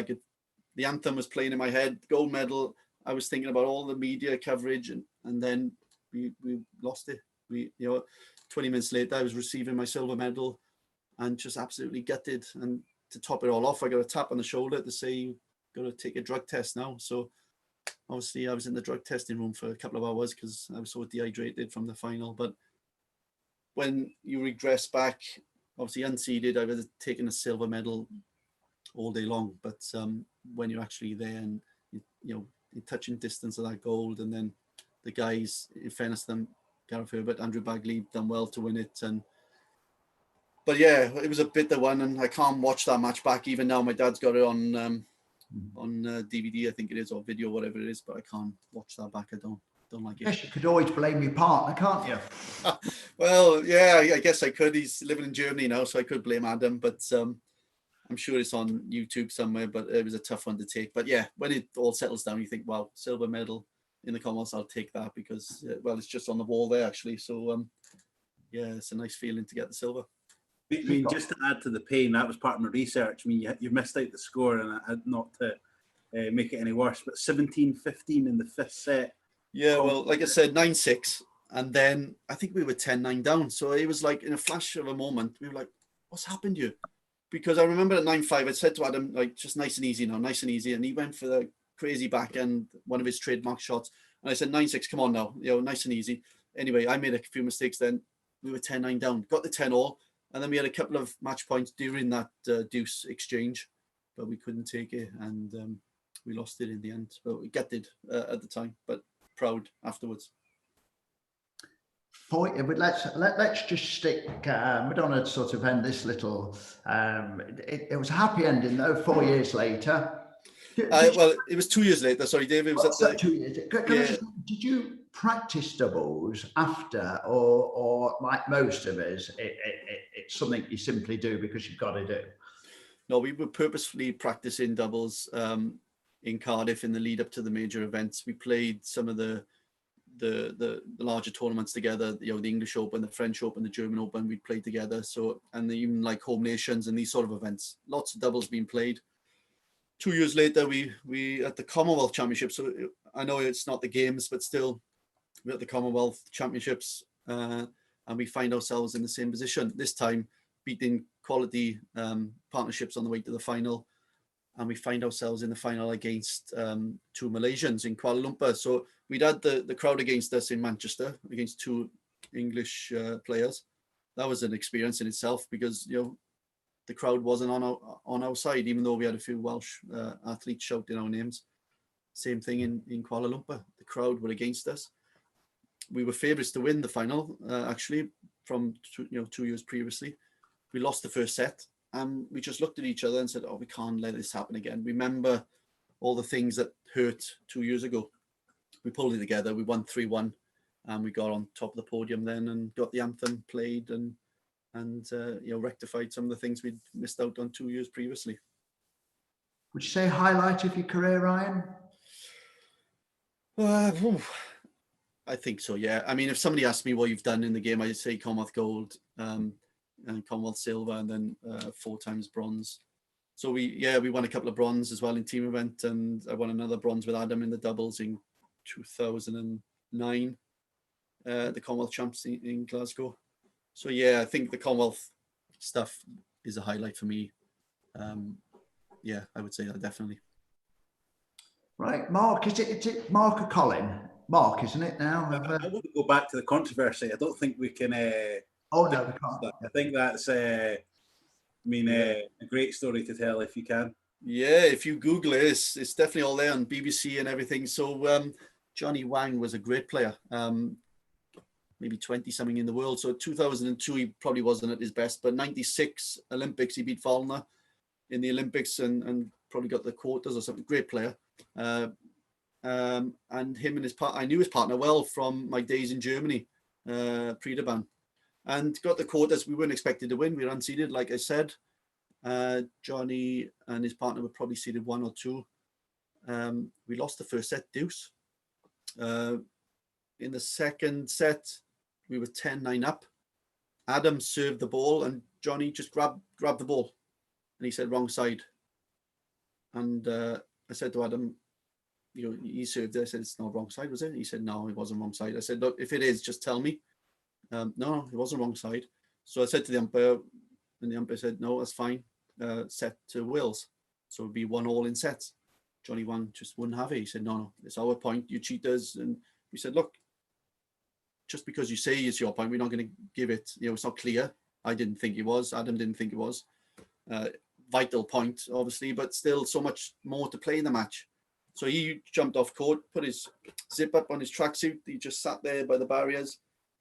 The anthem was playing in my head, gold medal. I was thinking about all the media coverage, and then we lost it. 20 minutes later, I was receiving my silver medal and just absolutely gutted. And to top it all off, I got a tap on the shoulder to say, "You've got to take a drug test now." So obviously I was in the drug testing room for a couple of hours because I was so dehydrated from the final. But when you regress back, obviously unseeded, I would have taken a silver medal all day long. But when you're actually there and in touching distance of that gold, and then the guys, in fairness to them, Gareth Herbert, Andrew Bagley done well to win it. But yeah, it was a bitter one, and I can't watch that match back even now. My dad's got it on DVD, I think it is, or video, whatever it is, but I can't watch that back. I don't like it. Yes, you could always blame your partner, can't you? Well, yeah, I guess I could. He's living in Germany now, so I could blame Adam, but I'm sure it's on YouTube somewhere. But it was a tough one to take. But yeah, when it all settles down, you think, wow, silver medal in the Commonwealth, I'll take that because, well, it's just on the wall there, actually. So yeah, it's a nice feeling to get the silver. I mean, just to add to the pain, that was part of my research. I mean, you missed out the score, and I had not to make it any worse, but 17-15 in the 5th set. Yeah, well, like I said, 9-6, and then I think we were 10-9 down. So it was like in a flash of a moment, we were like, what's happened here? Because I remember at 9-5, I said to Adam, like, just nice and easy now, nice and easy. And he went for the crazy backhand, one of his trademark shots. And I said, 9-6, come on now, nice and easy. Anyway, I made a few mistakes then. We were 10-9 down, got the 10-all. And then we had a couple of match points during that deuce exchange, but we couldn't take it, and we lost it in the end. But we gutted at the time, but proud afterwards. Let's just stick. We don't want to sort of end this little. It was a happy ending though. 4 years later. Well, it was 2 years later. Sorry, Dave. It was 2 years. Did you practice doubles after, or like most of us, it's something you simply do because you've got to do? No, we were purposefully practicing doubles in Cardiff in the lead up to the major events. We played some of the larger tournaments together. The English Open, the French Open, the German Open. We played together. So, and even like home nations and these sort of events, lots of doubles being played. 2 years later, we at the Commonwealth Championship. So I know it's not the games, but still, we're at the Commonwealth Championships, and we find ourselves in the same position. This time, beating quality partnerships on the way to the final, and we find ourselves in the final against 2 Malaysians in Kuala Lumpur. So we'd had the crowd against us in Manchester against 2 English players. That was an experience in itself because the crowd wasn't on our side, even though we had a few Welsh athletes shouting our names. Same thing in Kuala Lumpur. The crowd were against us. We were favourites to win the final, actually, from 2 years previously. We lost the first set, and we just looked at each other and said, "Oh, we can't let this happen again." Remember all the things that hurt 2 years ago. We pulled it together. We won 3-1, and we got on top of the podium then and got the anthem played and rectified some of the things we'd missed out on 2 years previously. Would you say highlight of your career, Ryan? I think so, yeah. I mean, if somebody asked me what you've done in the game, I'd say Commonwealth gold and Commonwealth silver, and then 4 times bronze. So we won a couple of bronze as well in team event, and I won another bronze with Adam in the doubles in 2009, the Commonwealth champs in Glasgow. So yeah, I think the Commonwealth stuff is a highlight for me. I would say that definitely. Right, Mark, is it Mark or Colin? Mark, isn't it now? I wouldn't go back to the controversy. I don't think we can. Oh no, we can't. I think that's. I mean, a great story to tell if you can. Yeah, if you Google it, it's definitely all there on BBC and everything. So Johnny Wang was a great player, maybe 20 something in the world. So 2002, he probably wasn't at his best, but 96 Olympics, he beat Fallner in the Olympics and probably got the quarters or something. Great player. And him and his partner, I knew his partner well from my days in Germany, Prix, and got the quarters. We weren't expected to win. We were unseeded, like I said. Johnny and his partner were probably seeded 1 or 2. We lost the first set deuce. In the second set, we were 10-9 up. Adam served the ball and Johnny just grabbed the ball. And he said, wrong side. And I said to Adam, he served it. I said, it's not wrong side, was it? He said, no, it wasn't wrong side. I said, look, if it is, just tell me. No, it wasn't wrong side. So I said to the umpire, and the umpire said, no, that's fine. Set to Wales. So it'd be 1-1 in sets. Johnny Wang just wouldn't have it. He said, no, it's our point, you cheaters. And we said, look, just because you say it's your point, we're not going to give it. It's not clear. I didn't think it was. Adam didn't think it was. Vital point, obviously, but still so much more to play in the match. So he jumped off court, put his zip up on his tracksuit. He just sat there by the barriers.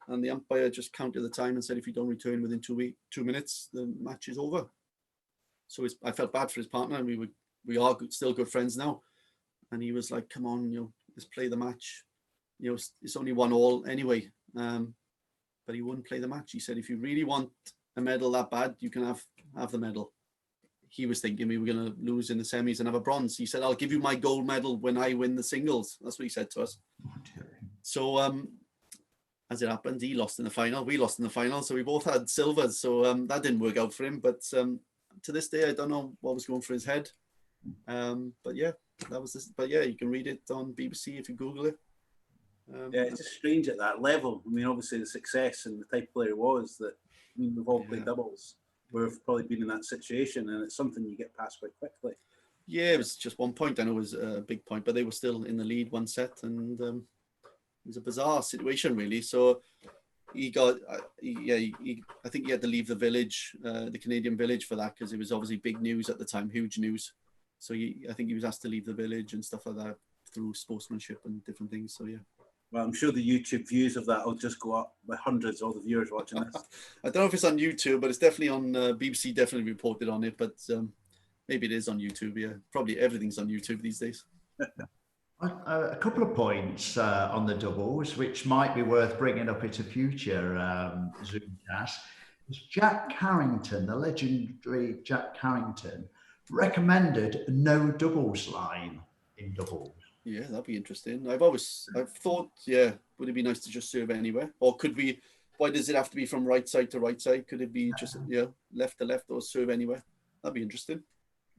And the umpire just counted the time and said, if you don't return within 2 minutes, the match is over. So I felt bad for his partner, and we are still good friends now. And he was like, come on, let's play the match. It's only 1-1 anyway. But he wouldn't play the match. He said, if you really want a medal that bad, you can have the medal. He was thinking we were going to lose in the semis and have a bronze. He said, I'll give you my gold medal when I win the singles. That's what he said to us. So as it happened, he lost in the final. We lost in the final. So we both had silvers. So that didn't work out for him. But to this day, I don't know what was going through his head. But yeah, that was this. But yeah, you can read it on BBC if you Google it. Yeah, it's just strange at that level. I mean, obviously the success and the type of player he was that, I mean, we've all played doubles. We've probably been in that situation, and it's something you get past quite quickly. Yeah, it was just 1 point. I know it was a big point, but they were still in the lead 1 set, and it was a bizarre situation, really. So he got, I think he had to leave the village, the Canadian village, for that, because it was obviously big news at the time, huge news. So I think he was asked to leave the village and stuff like that through sportsmanship and different things. So yeah. Well, I'm sure the YouTube views of that will just go up by hundreds, all the viewers watching this. I don't know if it's on YouTube, but it's definitely on BBC, definitely reported on it, but maybe it is on YouTube, yeah. Probably everything's on YouTube these days. A couple of points on the doubles, which might be worth bringing up at a future Zoomcast. Jack Carrington, the legendary Jack Carrington, recommended no doubles line in doubles. Yeah, that'd be interesting. I've thought, would it be nice to just serve anywhere? Or could we, why does it have to be from right side to right side? Could it be just, left to left, or serve anywhere? That'd be interesting.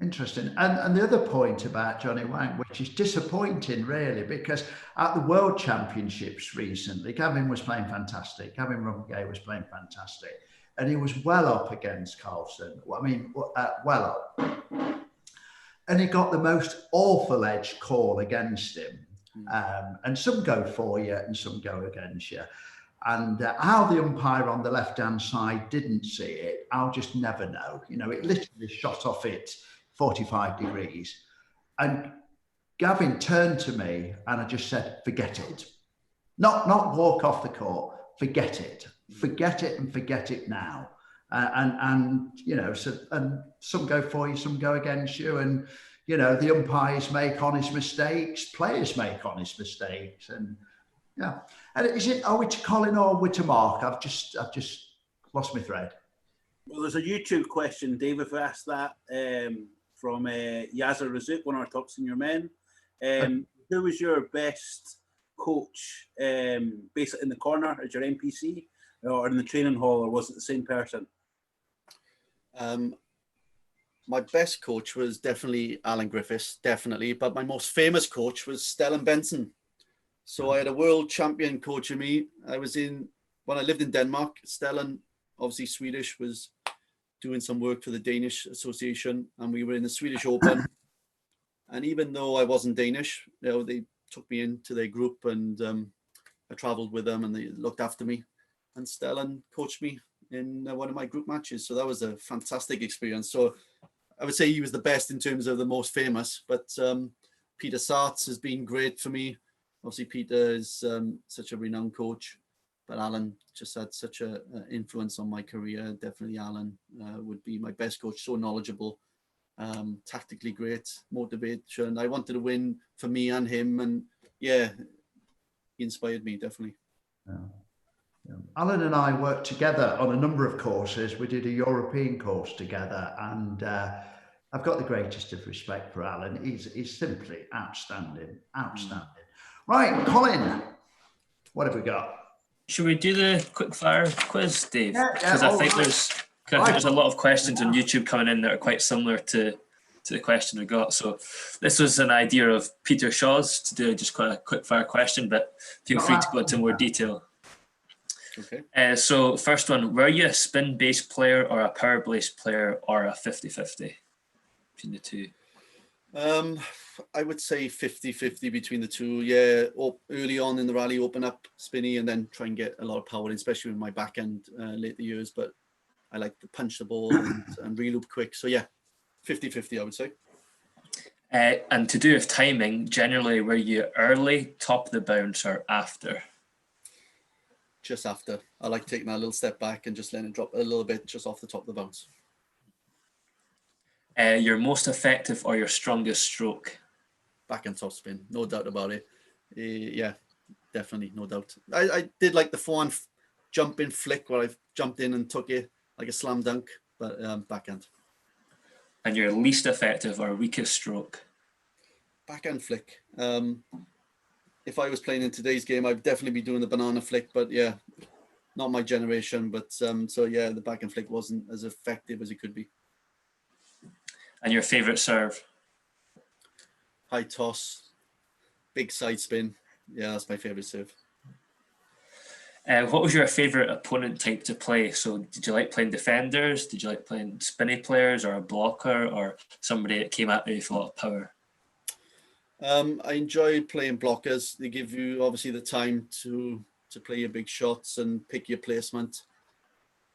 Interesting. And the other point about Johnny Wang, which is disappointing, really, because at the World Championships recently, Gavin was playing fantastic. Gavin Rumgay was playing fantastic. And he was well up against Carlson. I mean, well up. And he got the most awful edge call against him. And some go for you and some go against you. And how the umpire on the left-hand side didn't see it, I'll just never know. It literally shot off it 45 degrees. And Gavin turned to me and I just said, forget it. Not walk off the court, forget it. Forget it and forget it now. And some go for you, some go against you. And, the umpires make honest mistakes, players make honest mistakes. And yeah. And are we to Colin or are we to Mark? I've just lost my thread. Well, there's a YouTube question, Dave, if I asked that from Yazza Razouk, one of our top senior men. Who was your best coach, basically in the corner as your NPC, or in the training hall, or was it the same person? My best coach was definitely Alan Griffiths, definitely. But my most famous coach was Stellan Benson. So I had a world champion coaching me. When I lived in Denmark, Stellan, obviously Swedish, was doing some work for the Danish Association, and we were in the Swedish Open. And even though I wasn't Danish, they took me into their group, and I travelled with them, and they looked after me. And Stellan coached me in one of my group matches. So that was a fantastic experience. So I would say he was the best in terms of the most famous, but Peter Sarts has been great for me. Obviously, Peter is such a renowned coach, but Alan just had such an influence on my career. Definitely Alan would be my best coach, so knowledgeable, tactically great, motivation. I wanted to win for me and him, and yeah, he inspired me, definitely. Yeah. Alan and I worked together on a number of courses. We did a European course together, and I've got the greatest of respect for Alan. He's simply outstanding. Right, Colin, what have we got? Should we do the quick fire quiz, Dave? Yeah, Because I think there's a lot of questions on YouTube coming in that are quite similar to the question we got. So this was an idea of Peter Shaw's to do just quite a quick fire question, but feel free to go into more detail. Okay. So first one, were you a spin-based player or a power-based player or a 50-50 between the two? I would say 50-50 between the two. Yeah, early on in the rally, open up spinny and then try and get a lot of power in, especially with my backhand later years. But I like to punch the ball and reloop quick. So yeah, 50-50, I would say. And to do with timing, generally, were you early, top of the bounce, or after? Just after. I like taking that little step back and just letting it drop a little bit just off the top of the bounce. Your most effective or your strongest stroke? Backhand top spin, no doubt about it. Yeah, definitely, no doubt. I did like the forehand jump in flick where I jumped in and took it like a slam dunk, but backhand. And your least effective or weakest stroke? Backhand flick. If I was playing in today's game, I'd definitely be doing the banana flick, but yeah, not my generation. But so yeah, the backhand flick wasn't as effective as it could be. And your favorite serve? High toss, big side spin. Yeah, that's my favorite serve. What was your favorite opponent type to play? So did you like playing defenders? Did you like playing spinny players or a blocker or somebody that came at you with a lot of power? I enjoy playing blockers. They give you obviously the time to play your big shots and pick your placement.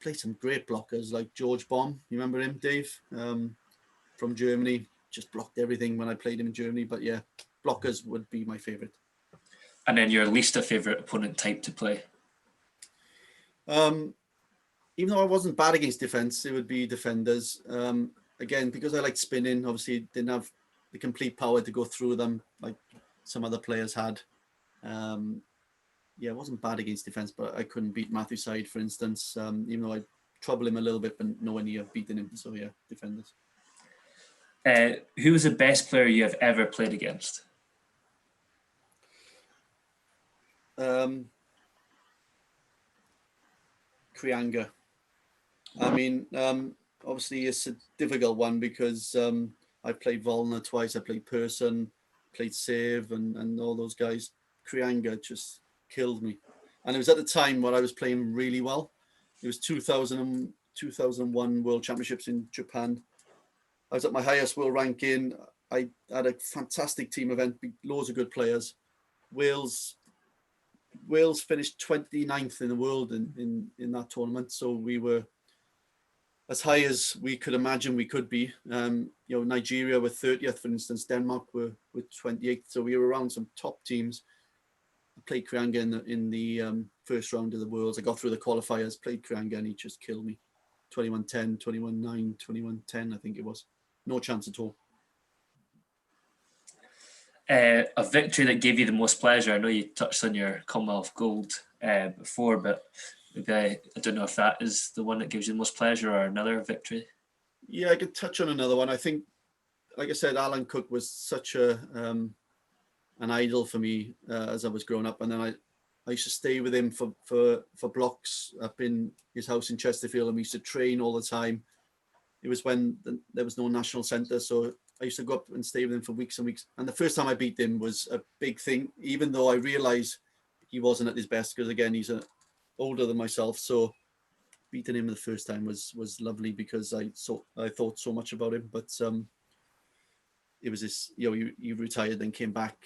Play some great blockers like George Baum. You remember him, Dave? From Germany. Just blocked everything when I played him in Germany. But yeah, blockers would be my favorite. And then your least favorite opponent type to play? Even though I wasn't bad against defense, it would be defenders. Again, because I like spinning, obviously didn't have the complete power to go through them like some other players had. Yeah, I wasn't bad against defense, but I couldn't beat Matthew Side, for instance, even though I trouble him a little bit, but nowhere near beating him. So yeah, defenders. Who was the best player you have ever played against? Krianga. I mean, obviously it's a difficult one because I played Volner twice, I played Person, played Save and all those guys. Krianga just killed me. And it was at the time when I was playing really well. It was 2001 World Championships in Japan. I was at my highest world ranking. I had a fantastic team event, loads of good players. Wales finished 29th in the world in that tournament. So we were as high as we could imagine we could be. Nigeria were 30th, for instance. Denmark were 28th. So we were around some top teams. I played Krianga in the first round of the Worlds. I got through the qualifiers, played Krianga, and he just killed me. 21-10, 21-9, 21-10, I think it was. No chance at all. A victory that gave you the most pleasure. I know you touched on your Commonwealth gold before, but maybe I don't know if that is the one that gives you the most pleasure or another victory. Yeah, I could touch on another one. I think, like I said, Alan Cook was such an idol for me as I was growing up, and then I used to stay with him for blocks up in his house in Chesterfield, and we used to train all the time. It was when there was no national centre, so I used to go up and stay with him for weeks and weeks. And the first time I beat him was a big thing, even though I realised he wasn't at his best, because again, he's older than myself. So beating him the first time was lovely because I thought so much about him. But it was this, you know, he retired, then came back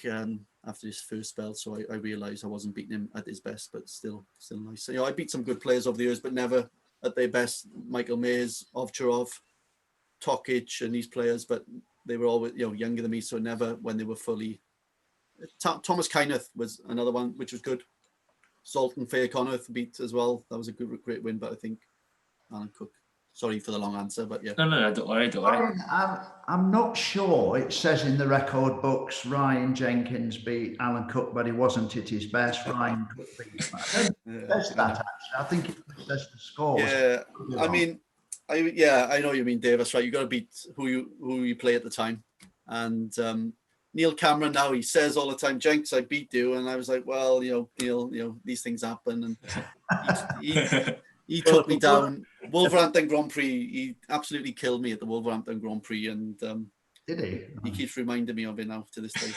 after his first spell. So I realised I wasn't beating him at his best, but still nice. So, you know, I beat some good players over the years, but never at their best. Michael Mays, Ovcharov, Tokic, and these players, but they were always, you know, younger than me, so never when they were fully. Thomas Kyneth was another one, which was good. Zoltan Fairconeth beat as well. That was a great win, but I think Alan Cook. Sorry for the long answer, but yeah. No, don't worry. I'm not sure. It says in the record books Ryan Jenkins beat Alan Cook, but he wasn't at his best. Ryan Cook beat him. Says that actually. I think it says the scores. Yeah, I mean, I know you mean, Dave. That's right. You got to beat who you play at the time. And Neil Cameron now, he says all the time, Jenks, I beat you, and I was like, well, you know, Neil, these things happen, and he took me down. Wolverhampton Grand Prix, he absolutely killed me at the Wolverhampton Grand Prix, and did he? He keeps reminding me of it now to this day.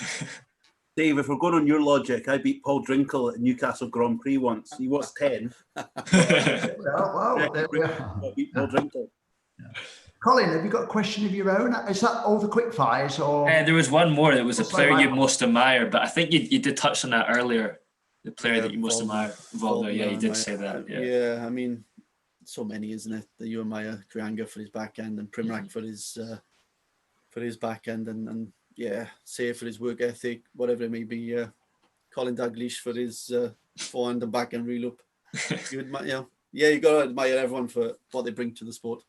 Dave, if we're going on your logic, I beat Paul Drinkle at Newcastle Grand Prix once. He was 10. Well, there we are. I beat Paul Drinkle. Yeah. Colin, have you got a question of your own? Is that all the quick fires, or there was one more. It was a player you most admire, but I think you did touch on that earlier. The player that you most admire, Wagner. Yeah, you did say that. Yeah, I mean, so many, isn't it? The you admire Krianga for his backhand, and Primrak for his backhand, and yeah, Say for his work ethic, whatever it may be. Colin Dalgleish for his forehand and backhand reloop. You admire, you got to admire everyone for what they bring to the sport.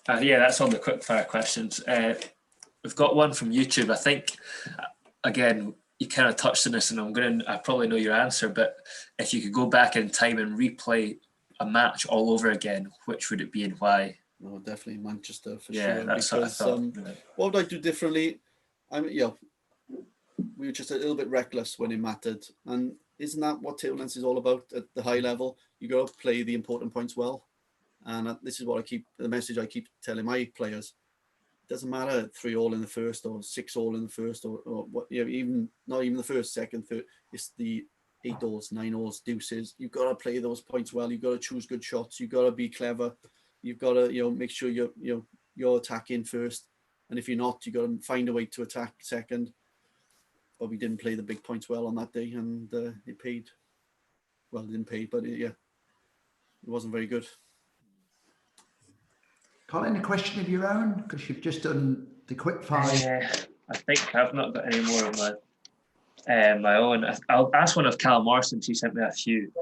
That's all the quick fire questions. We've got one from YouTube. I think, again, you kind of touched on this, and I probably know your answer, but if you could go back in time and replay a match all over again, which would it be and why? No, definitely Manchester for sure. That's because what I thought. What would I do differently? We were just a little bit reckless when it mattered, and isn't that what table tennis is all about at the high level? You got to play the important points well, and this is what the message I keep telling my players. It doesn't matter 3-all in the first or 6-all in the first or what, even not even the first, second, third. It's the 8-alls, 9-alls, deuces. You've got to play those points well. You've got to choose good shots. You've got to be clever. You've got to make sure you're attacking first, and if you're not, you got to find a way to attack second. But we didn't play the big points well on that day, and it paid. Well, it didn't pay, but it wasn't very good. Colin, a question of your own, because you've just done the quick fire. I think I've not got any more of my own. I'll ask one of Cal Morrison. She sent me a few.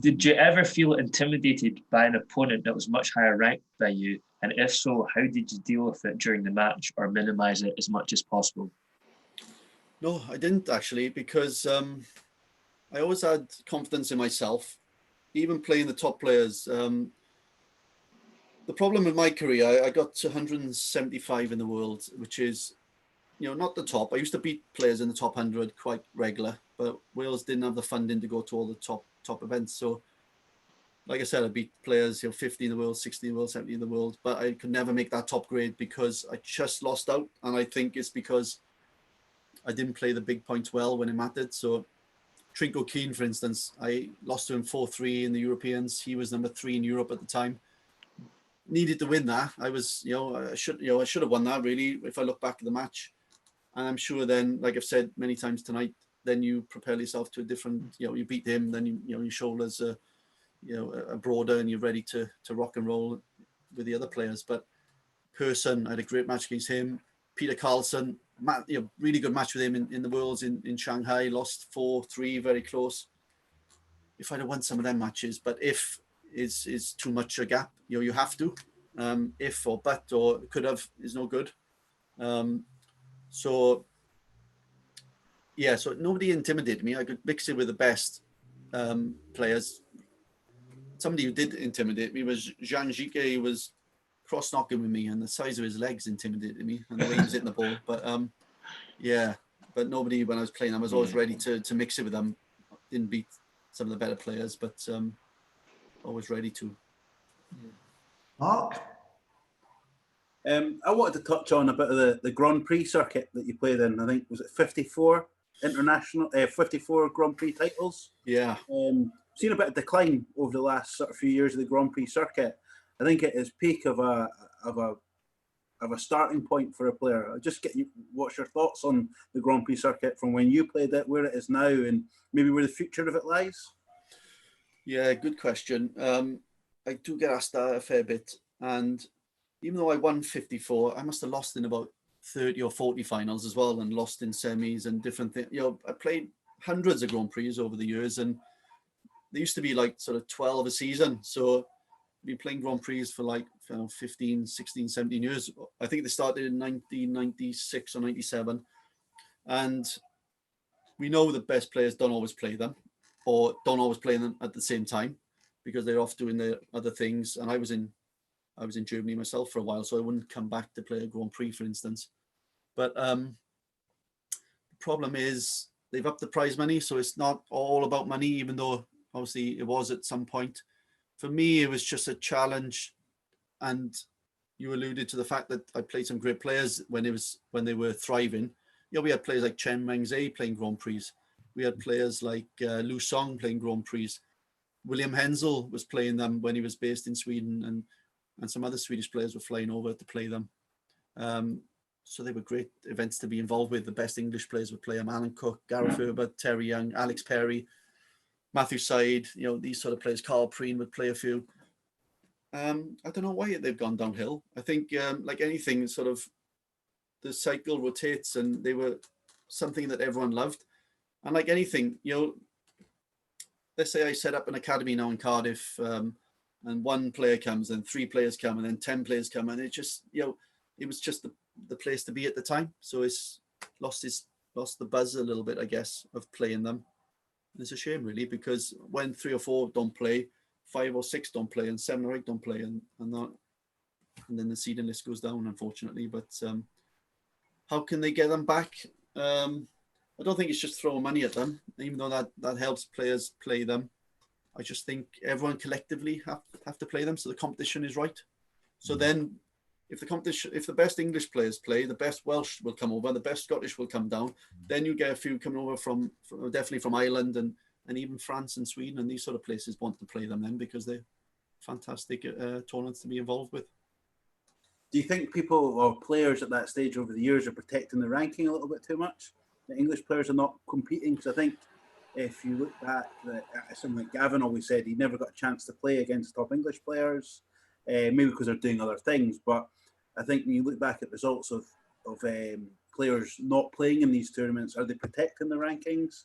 Did you ever feel intimidated by an opponent that was much higher ranked than you? And if so, how did you deal with it during the match or minimize it as much as possible? No, I didn't actually, because I always had confidence in myself, even playing the top players. The problem with my career, I got to 175 in the world, which is, not the top. I used to beat players in the top 100 quite regular, but Wales didn't have the funding to go to all the top events. So, like I said, I beat players, 50 in the world, 60 in the world, 70 in the world, but I could never make that top grade because I just lost out. And I think it's because I didn't play the big points well when it mattered. So Trinko Keane, for instance, I lost to him 4-3 in the Europeans. He was number 3 in Europe at the time. Needed to win that. I was, I should have won that really. If I look back at the match, and I'm sure then, like I've said many times tonight, then you propel yourself to a different. You beat him, then your shoulders are, are broader, and you're ready to rock and roll with the other players. But Persson, I had a great match against him. Peter Carlson, really good match with him in the Worlds in Shanghai. Lost 4-3, very close. If I'd have won some of them matches, but if is too much a gap, you have to. If or but or could have is no good. So nobody intimidated me. I could mix it with the best players. Somebody who did intimidate me was Jean Gique. He was cross knocking with me, and the size of his legs intimidated me, and the way he was hitting the ball. But but nobody, when I was playing, I was always ready to mix it with them. Didn't beat some of the better players, but always ready to. Mark? I wanted to touch on a bit of the Grand Prix circuit that you played in. I think, was it 54 international, 54 Grand Prix titles? Yeah. Seen a bit of decline over the last sort of few years of the Grand Prix circuit. I think at its peak of a of a starting point for a player? Just what's your thoughts on the Grand Prix circuit from when you played it, where it is now, and maybe where the future of it lies? Yeah, good question. I do get asked that a fair bit, and even though I won 54, I must have lost in about 30 or 40 finals as well, and lost in semis and different things. I played hundreds of Grand Prix over the years, and they used to be like sort of 12 a season. So I've been playing Grand Prix for like 15, 16, 17 years. I think they started in 1996 or 97. And we know the best players don't always play them, or don't always play them at the same time, because they're off doing their other things. And I was in Germany myself for a while, so I wouldn't come back to play a Grand Prix, for instance. But the problem is they've upped the prize money, so it's not all about money, even though obviously it was at some point. For me, it was just a challenge, and you alluded to the fact that I played some great players when they were thriving. We had players like Chen Mengzhe playing Grand Prix. We had players like Lu Song playing Grand Prix. William Hensel was playing them when he was based in Sweden, and some other Swedish players were flying over to play them. So they were great events to be involved with. The best English players would play them: Alan Cook, Gareth Herbert, Terry Young, Alex Perry, Matthew Said. These sort of players. Carl Preen would play a few. I don't know why they've gone downhill. I think, like anything, sort of the cycle rotates, and they were something that everyone loved. And like anything, let's say I set up an academy now in Cardiff, and one player comes, and 3 players come, and then 10 players come, and it just, it was just the place to be at the time. So it's lost the buzz a little bit, I guess, of playing them. And it's a shame, really, because when 3 or 4 don't play, 5 or 6 don't play, and 7 or 8 don't play, and then the seeding list goes down, unfortunately. But how can they get them back? I don't think it's just throwing money at them, even though that helps players play them. I just think everyone collectively have to play them, so the competition is right. So then, if the best English players play, the best Welsh will come over, the best Scottish will come down. Then you get a few coming over from definitely from Ireland and even France and Sweden, and these sort of places want to play them then, because they're fantastic tournaments to be involved with. Do you think people or players at that stage over the years are protecting the ranking a little bit too much? The English players are not competing? Because I think if you look back, something like Gavin always said, he never got a chance to play against top English players, maybe because they're doing other things. But I think when you look back at results of players not playing in these tournaments, are they protecting the rankings?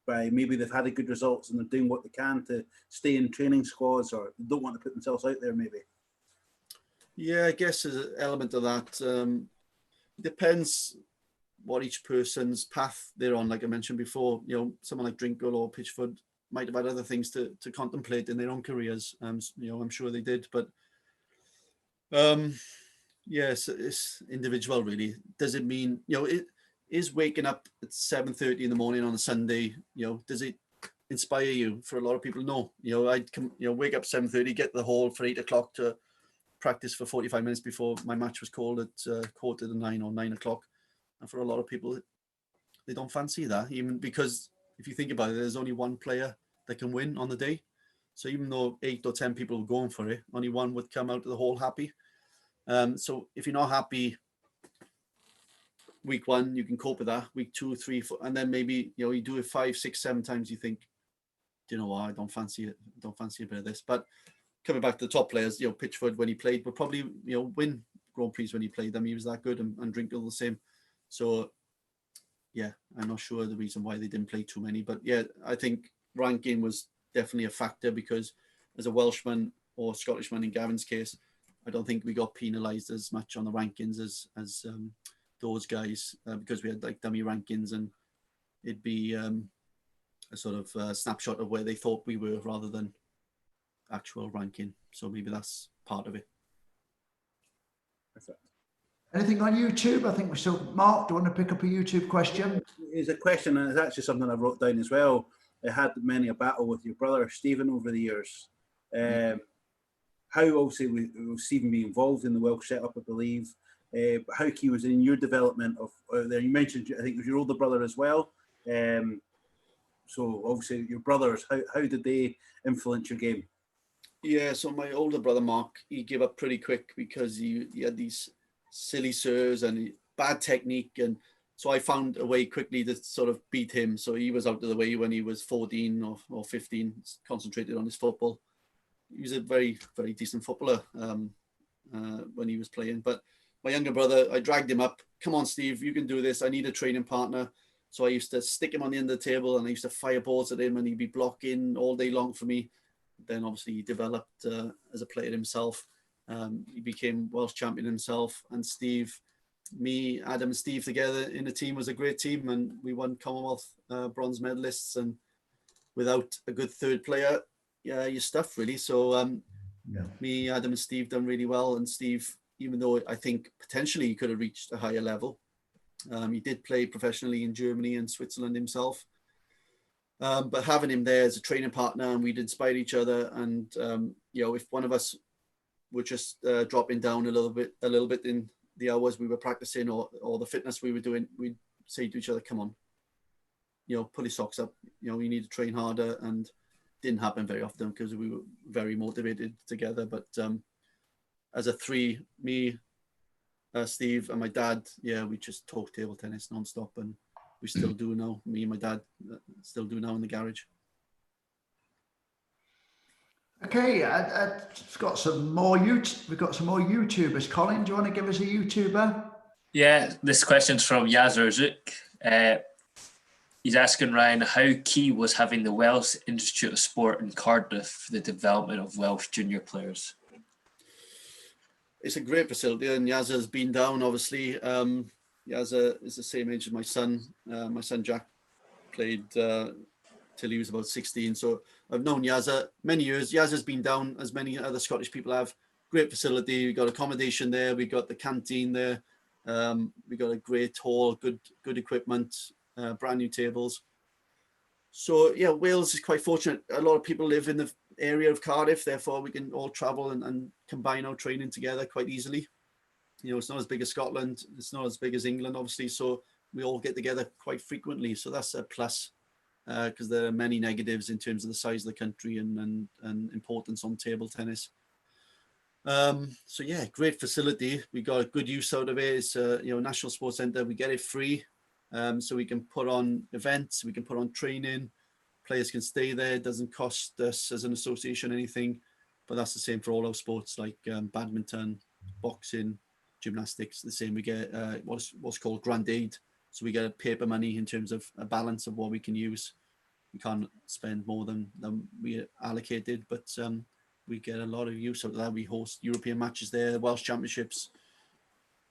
By maybe they've had a good results and they're doing what they can to stay in training squads, or don't want to put themselves out there, maybe? Yeah, I guess there's an element of that. Depends what each person's path they're on. Like I mentioned before, someone like Drinkle or Pitchford might have had other things to contemplate in their own careers. I'm sure they did, but yes, it's individual, really. Does it mean, it is waking up at 7:30 in the morning on a Sunday, does it inspire you? For a lot of people, no. I'd come, wake up 7:30, get to the hall for 8 o'clock to practice for 45 minutes before my match was called at 8:45 or 9 o'clock. And for a lot of people, they don't fancy that, even because if you think about it, there's only one player that can win on the day. So even though 8 or 10 people were going for it, only one would come out of the hall happy. So if you're not happy week 1, you can cope with that. Week 2, 3, 4, and then maybe you do it 5, 6, 7 times. You think, do you know what? I don't fancy it. I don't fancy a bit of this. But coming back to the top players, Pitchford when he played would probably win Grand Prix when he played them. He was that good, and Drinkle the same. So yeah, I'm not sure the reason why they didn't play too many, but yeah, I think ranking was definitely a factor, because as a Welshman or Scottishman in Gavin's case, I don't think we got penalised as much on the rankings as those guys, because we had like dummy rankings, and it'd be a sort of snapshot of where they thought we were rather than actual ranking. So maybe that's part of it. Perfect. Anything on YouTube? I think we're still. Mark, do you want to pick up a YouTube question? It's a question, and it's actually something I wrote down as well. I had many a battle with your brother Stephen over the years. How obviously with Stephen being involved in the Welsh setup, I believe. How key was in your development of there? You mentioned, I think it was your older brother as well. So obviously your brothers, how did they influence your game? Yeah, so my older brother Mark, he gave up pretty quick because he had these silly serves and bad technique, and so I found a way quickly to sort of beat him. So he was out of the way when he was 14 or 15, concentrated on his football. He was a very, very decent footballer when he was playing. But my younger brother, I dragged him up. Come on, Steve, you can do this. I need a training partner. So I used to stick him on the end of the table and I used to fire balls at him and he'd be blocking all day long for me. Then obviously he developed as a player himself. He became Welsh champion himself, and Steve, me, Adam and Steve together in a team was a great team, and we won Commonwealth bronze medalists. And without a good third player, yeah, you're stuffed really. So me, Adam and Steve done really well. And Steve, even though I think potentially he could have reached a higher level, he did play professionally in Germany and Switzerland himself. But having him there as a training partner, and we'd inspire each other. And if one of us were just dropping down a little bit in the hours we were practicing or the fitness we were doing, we'd say to each other, "Come on, pull your socks up. You need to train harder." And it didn't happen very often because we were very motivated together. But as a three, me, Steve, and my dad, we just talk table tennis nonstop, and we still do now. Me and my dad still do now in the garage. Okay, we've got some more YouTubers. Colin, do you want to give us a YouTuber? Yeah, this question's from Yazar Zook. He's asking Ryan, how key was having the Welsh Institute of Sport in Cardiff for the development of Welsh junior players? It's a great facility, and Yazar's been down, obviously. Yazar is the same age as my son. My son Jack played till he was about 16. So I've known Yazar many years. Yazar's been down, as many other Scottish people have. Great facility. We got accommodation there. We got the canteen there. We got a great hall, good equipment, brand new tables. So yeah, Wales is quite fortunate. A lot of people live in the area of Cardiff, therefore we can all travel and combine our training together quite easily. It's not as big as Scotland. It's not as big as England, obviously. So we all get together quite frequently. So that's a plus, because there are many negatives in terms of the size of the country and importance on table tennis. So yeah, great facility. We got a good use out of it. It's National Sports Centre. We get it free, so we can put on events. We can put on training. Players can stay there. It doesn't cost us as an association anything, but that's the same for all our sports like badminton, boxing, gymnastics. The same. We get what's called grant aid. So we get paper money in terms of a balance of what we can use. We can't spend more than we allocated, but we get a lot of use out of that. We host European matches there, Welsh Championships.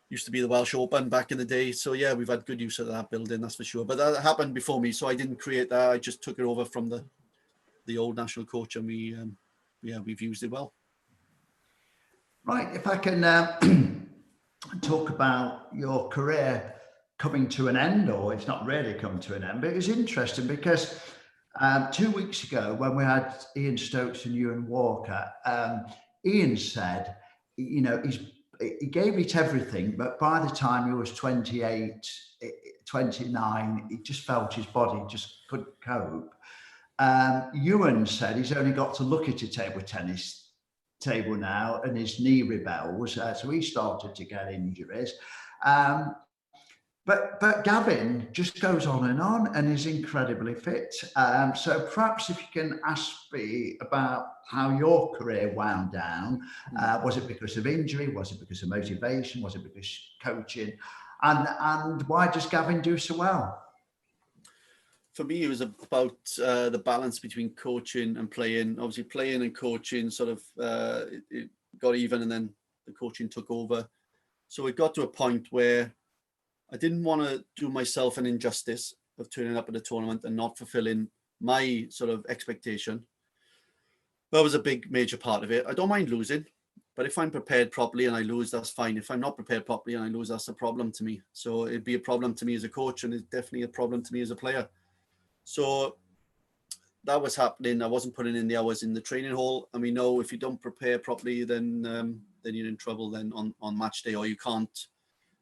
Used to be the Welsh Open back in the day. So yeah, we've had good use of that building, that's for sure. But that happened before me, so I didn't create that. I just took it over from the old national coach, and we've used it well. Right, if I can talk about your career coming to an end, or it's not really come to an end, but it's interesting because 2 weeks ago when we had Ian Stokes and Ewan Walker, Ian said, he gave it everything, but by the time he was 28, 29, he just felt his body just couldn't cope. Ewan said he's only got to look at a table tennis table now and his knee rebels, so he started to get injuries. But Gavin just goes on and is incredibly fit. So perhaps if you can ask me about how your career wound down. Was it because of injury? Was it because of motivation? Was it because coaching? And why does Gavin do so well? For me, it was about the balance between coaching and playing. Obviously, playing and coaching sort of it got even, and then the coaching took over. So it got to a point where I didn't want to do myself an injustice of turning up at a tournament and not fulfilling my sort of expectation. That was a big major part of it. I don't mind losing, but if I'm prepared properly and I lose, that's fine. If I'm not prepared properly and I lose, that's a problem to me. So it'd be a problem to me as a coach, and it's definitely a problem to me as a player. So that was happening. I wasn't putting in the hours in the training hall, and we know if you don't prepare properly, then you're in trouble then on match day, or you can't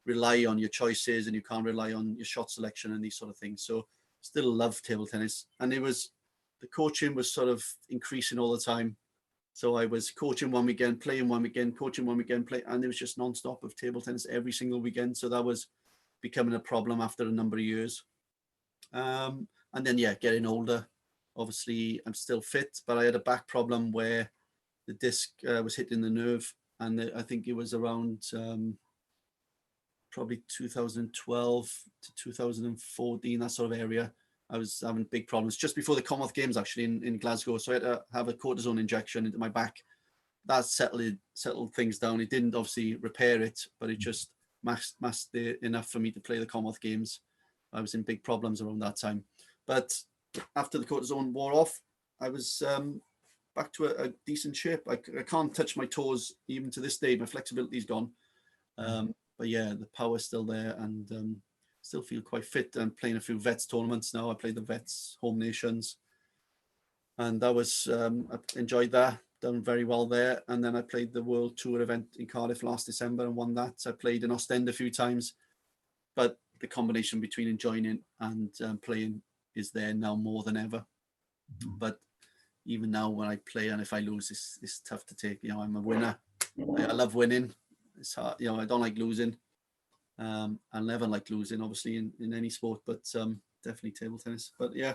rely on your choices and you can't rely on your shot selection and these sort of things. So still love table tennis, and the coaching was sort of increasing all the time. So I was coaching one weekend, playing one weekend, coaching one weekend, and it was just non-stop of table tennis every single weekend. So that was becoming a problem after a number of years. And then, yeah, getting older. Obviously, I'm still fit, but I had a back problem where the disc was hitting the nerve. And I think it was around probably 2012 to 2014, that sort of area. I was having big problems just before the Commonwealth Games, actually, in Glasgow. So I had to have a cortisone injection into my back. That settled things down. It didn't obviously repair it, but it just masked it enough for me to play the Commonwealth Games. I was in big problems around that time. But after the cortisone wore off, I was back to a decent shape. I can't touch my toes even to this day. My flexibility's gone. But yeah, the power's still there, and still feel quite fit. I'm playing a few vets tournaments now. I played the vets home nations, and that was I enjoyed that. Done very well there. And then I played the World Tour event in Cardiff last December and won that. I played in Ostend a few times, but the combination between enjoying it and playing is there now more than ever. But even now when I play and if I lose, it's tough to take. I'm a winner. I love winning. It's hard. I don't like losing. I never like losing, obviously, in any sport, but definitely table tennis. But yeah,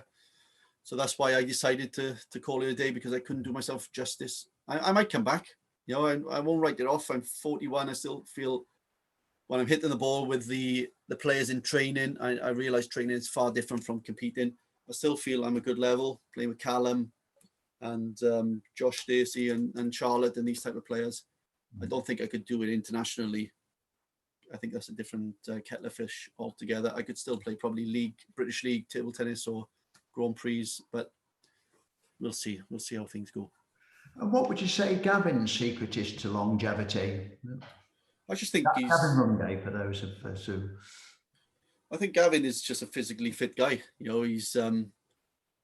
so that's why I decided to call it a day, because I couldn't do myself justice. I might come back. I won't write it off. I'm 41. I still feel when I'm hitting the ball with the players in training, I realize training is far different from competing. I still feel I'm a good level, playing with Callum and Josh Stacey and Charlotte and these type of players. I don't think I could do it internationally. I think that's a different kettle of fish altogether. I could still play probably British League table tennis or Grand Prix, but we'll see. We'll see how things go. And what would you say Gavin's secret is to longevity? I just think Gavin Rungay, for those of us who... I think Gavin is just a physically fit guy.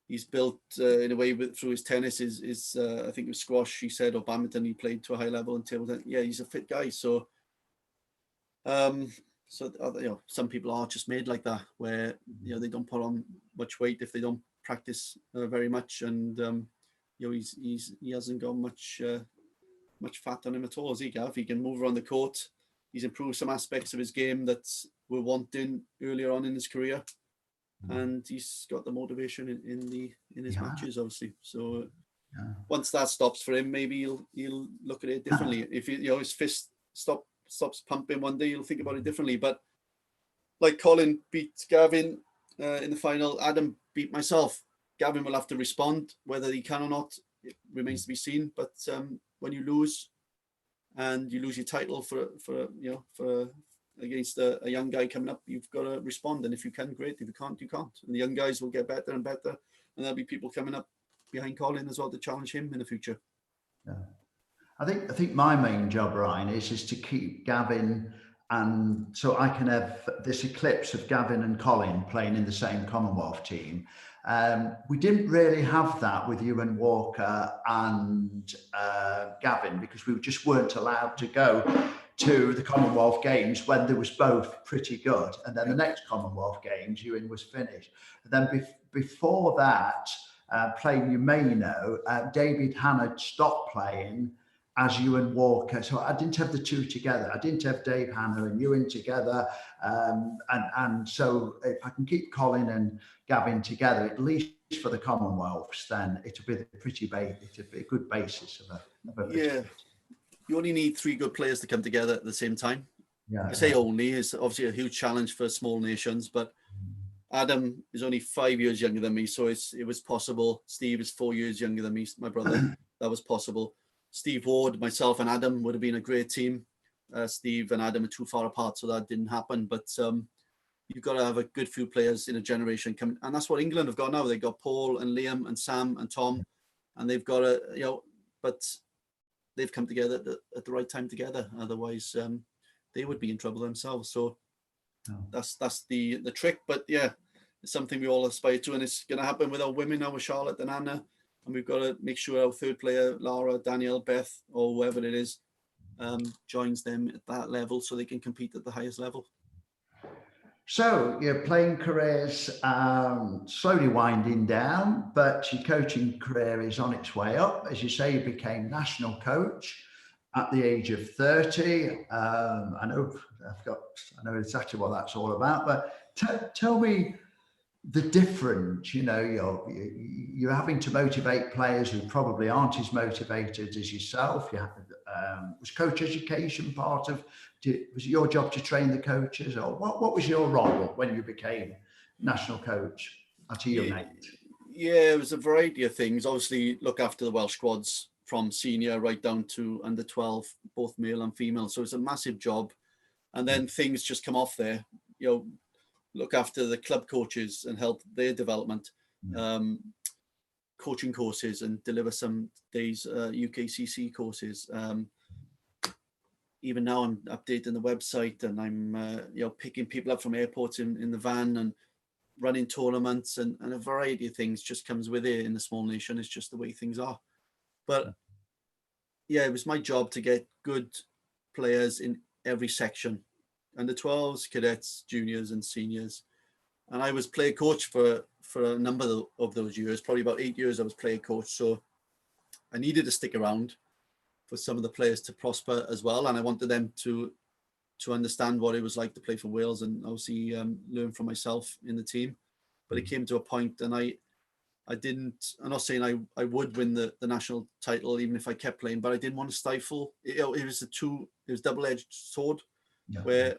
He's built in a way through his tennis. I think it was squash, he said, or badminton. He played to a high level and table tennis. Yeah, he's a fit guy. So, some people are just made like that, where they don't put on much weight if they don't practice very much, and he hasn't got much fat on him at all, has he, Gav? He can move around the court. He's improved some aspects of his game that were wanting earlier on in his career, and he's got the motivation in his matches, obviously. So once that stops for him, maybe he'll look at it differently. If his fist stops pumping one day, he'll think about it differently. But like Colin beat Gavin in the final, Adam beat myself. Gavin will have to respond. Whether he can or not, it remains to be seen. But when you lose, and you lose your title for against a young guy coming up, you've got to respond. And if you can, great. If you can't, you can't. And the young guys will get better and better, and there'll be people coming up behind Colin as well to challenge him in the future. Yeah, I think my main job, Ryan, is to keep Gavin, and so I can have this eclipse of Gavin and Colin playing in the same Commonwealth team. We didn't really have that with you and Walker and Gavin, because we just weren't allowed to go to the Commonwealth Games when there was both pretty good. And then the next Commonwealth Games, Ewan was finished. And then before that, playing, you may know, David Hannah stopped playing as Ewan Walker. So I didn't have the two together. I didn't have Dave Hannah and Ewan together. And so if I can keep Colin and Gavin together, at least for the Commonwealths, then it'll be a good basis of a yeah. You only need 3 good players to come together at the same time. Yeah. I say only, is obviously a huge challenge for small nations, but Adam is only 5 years younger than me, so it was possible. Steve is 4 years younger than me, my brother. That was possible. Steve Ward, myself, and Adam would have been a great team. Steve and Adam are too far apart, so that didn't happen. But you've got to have a good few players in a generation coming, and that's what England have got now. They've got Paul and Liam and Sam and Tom, and they've got but they've come together at the right time together. Otherwise, they would be in trouble themselves. So that's the trick. But yeah, it's something we all aspire to, and it's going to happen with our women now, with Charlotte and Anna. And we've got to make sure our third player, Lara, Danielle, Beth, or whoever it is, joins them at that level so they can compete at the highest level. So your playing career's slowly winding down, but your coaching career is on its way up. As you say, you became national coach at the age of 30. I know exactly what that's all about, but tell me the difference. You know, you're having to motivate players who probably aren't as motivated as yourself. Was coach education part of? Was it your job to train the coaches, or what was your role when you became national coach at a young age? Yeah, it was a variety of things. Obviously, look after the Welsh squads from senior right down to under 12, both male and female. So it's a massive job. And then things just come off there. You know, look after the club coaches and help their development, coaching courses, and deliver some days UKCC courses. Even now I'm updating the website, and I'm picking people up from airports in the van and running tournaments, and a variety of things just comes with it in a small nation. It's just the way things are. But yeah, it was my job to get good players in every section, under 12s, cadets, juniors and seniors. And I was player coach for a number of those years, probably about 8 years I was player coach. So I needed to stick around for some of the players to prosper as well. And I wanted them to understand what it was like to play for Wales, and obviously learn from myself in the team. But it came to a point, and I'm not saying I would win the national title even if I kept playing, but I didn't want to stifle. It was double-edged sword, where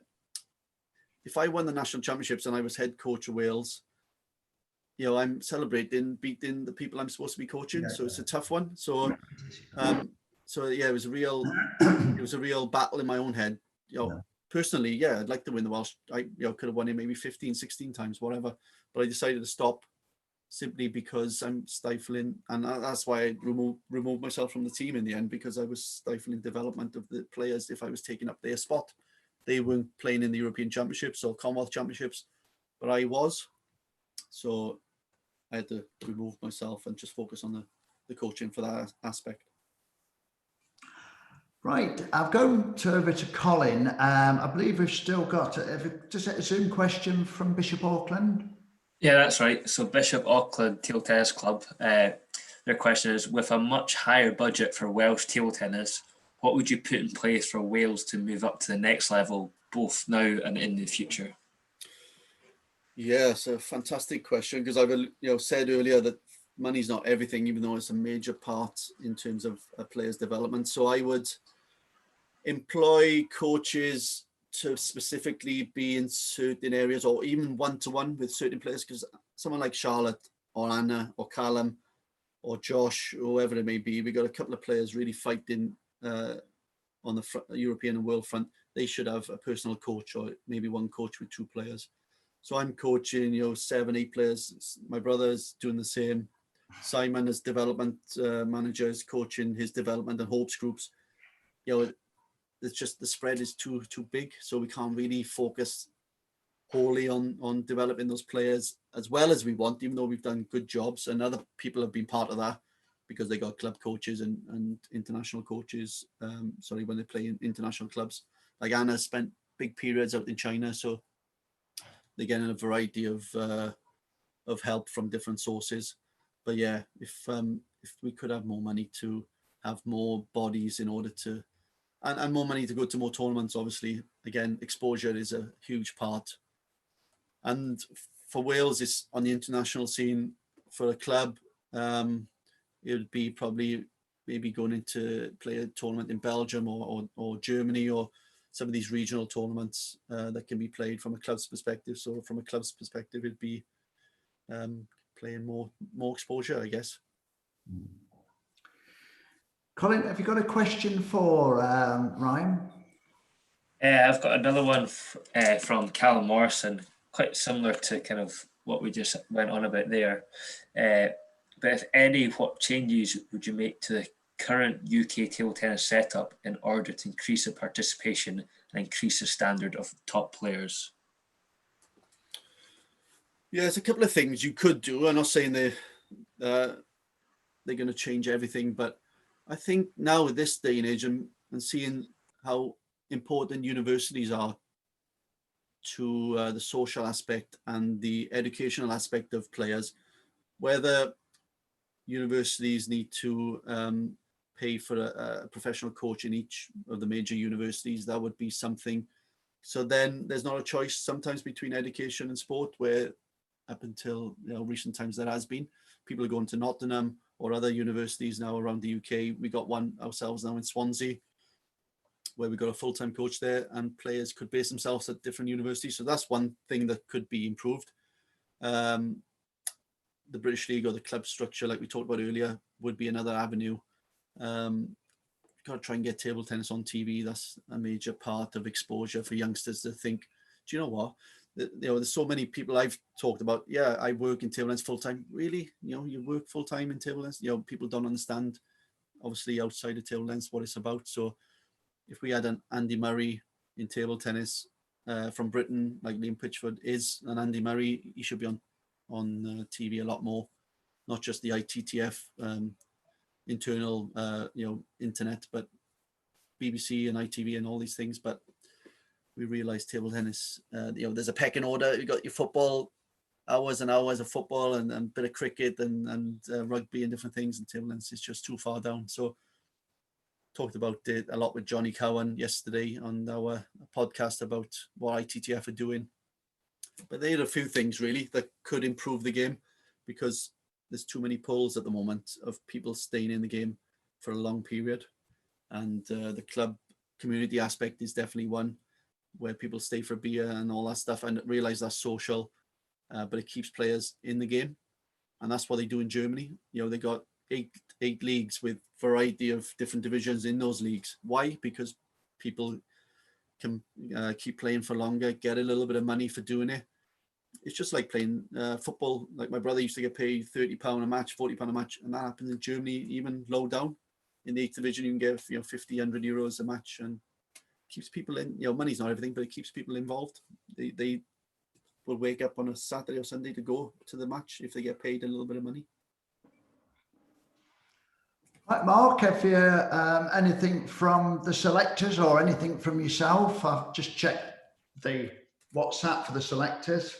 if I won the national championships and I was head coach of Wales, I'm celebrating beating the people I'm supposed to be coaching. So it's a tough one. So yeah, it was a real battle in my own head. Personally, I'd like to win the Welsh. I could have won it maybe 15, 16 times, whatever. But I decided to stop simply because I'm stifling, and that's why I removed myself from the team in the end, because I was stifling development of the players if I was taking up their spot. They weren't playing in the European Championships or Commonwealth Championships, but I was. So I had to remove myself and just focus on the coaching for that aspect. Right, I've gone over to Colin. I believe we've still got just a Zoom question from Bishop Auckland. Yeah, that's right. So Bishop Auckland Table Tennis Club, their question is, with a much higher budget for Welsh table tennis, what would you put in place for Wales to move up to the next level, both now and in the future? Yeah, it's a fantastic question, because I've said earlier that money's not everything, even though it's a major part in terms of a player's development. So I would employ coaches to specifically be in certain areas, or even one-to-one with certain players, because someone like Charlotte or Anna or Callum or Josh, or whoever it may be, we got a couple of players really fighting on the European and world front. They should have a personal coach, or maybe one coach with 2 players. So I'm coaching 7, 8 players. My brother is doing the same. Simon as development manager is coaching his development and hopes groups. It's just the spread is too big, so we can't really focus wholly on developing those players as well as we want, even though we've done good jobs, and other people have been part of that because they got club coaches and international coaches, when they play in international clubs. Like Anna spent big periods out in China, so they're getting a variety of help from different sources. But yeah, if we could have more money to have more bodies in order to, and more money to go to more tournaments, obviously, again, exposure is a huge part. And for Wales, it's on the international scene. For a club, it would be probably maybe going into play a tournament in Belgium or Germany, or some of these regional tournaments that can be played from a club's perspective. So from a club's perspective, it'd be playing more exposure, I guess. Colin, have you got a question for Ryan? I've got another one from Callum Morrison, quite similar to kind of what we just went on about there. But if any, what changes would you make to the current UK table tennis setup in order to increase the participation and increase the standard of top players? Yeah, there's a couple of things you could do. I'm not saying they're going to change everything, but I think now at this day and age, and seeing how important universities are to the social aspect and the educational aspect of players. Whether universities need to pay for a professional coach in each of the major universities, that would be something. So then there's not a choice sometimes between education and sport, where up until recent times there has been. People are going to Nottingham or other universities now around the UK. We got one ourselves now in Swansea, where we got a full-time coach there, and players could base themselves at different universities. So that's one thing that could be improved. The British League or the club structure, like we talked about earlier, would be another avenue. Got to try and get table tennis on TV. That's a major part of exposure for youngsters to think, do you know what? There's so many people I've talked about. Yeah, I work in table tennis full time. Really? You work full time in table tennis? People don't understand, obviously, outside of table tennis what it's about. So if we had an Andy Murray in table tennis from Britain, like Liam Pitchford is an Andy Murray, he should be on TV a lot more, not just the ITTF internal internet, but BBC and ITV and all these things. But we realized table tennis, there's a pecking order. You got your football, hours and hours of football, and a bit of cricket and rugby and different things, and table tennis is just too far down. So talked about it a lot with Johnny Cowan yesterday on our podcast about what ITTF are doing. But they had a few things really that could improve the game, because there's too many polls at the moment of people staying in the game for a long period. And the club community aspect is definitely one, where people stay for beer and all that stuff, and realize that's social, but it keeps players in the game. And that's what they do in Germany. They got eight leagues with variety of different divisions in those leagues. Why? Because people can keep playing for longer, get a little bit of money for doing it. It's just like playing football. Like my brother used to get paid £30 a match, £40 a match, and that happens in Germany, even low down. In the 8th division, you can get 50, €100 a match, and keeps people in. Money's not everything, but it keeps people involved. They will wake up on a Saturday or Sunday to go to the match if they get paid a little bit of money. Right, Mark, have you anything from the selectors or anything from yourself? I've just checked the WhatsApp for the selectors.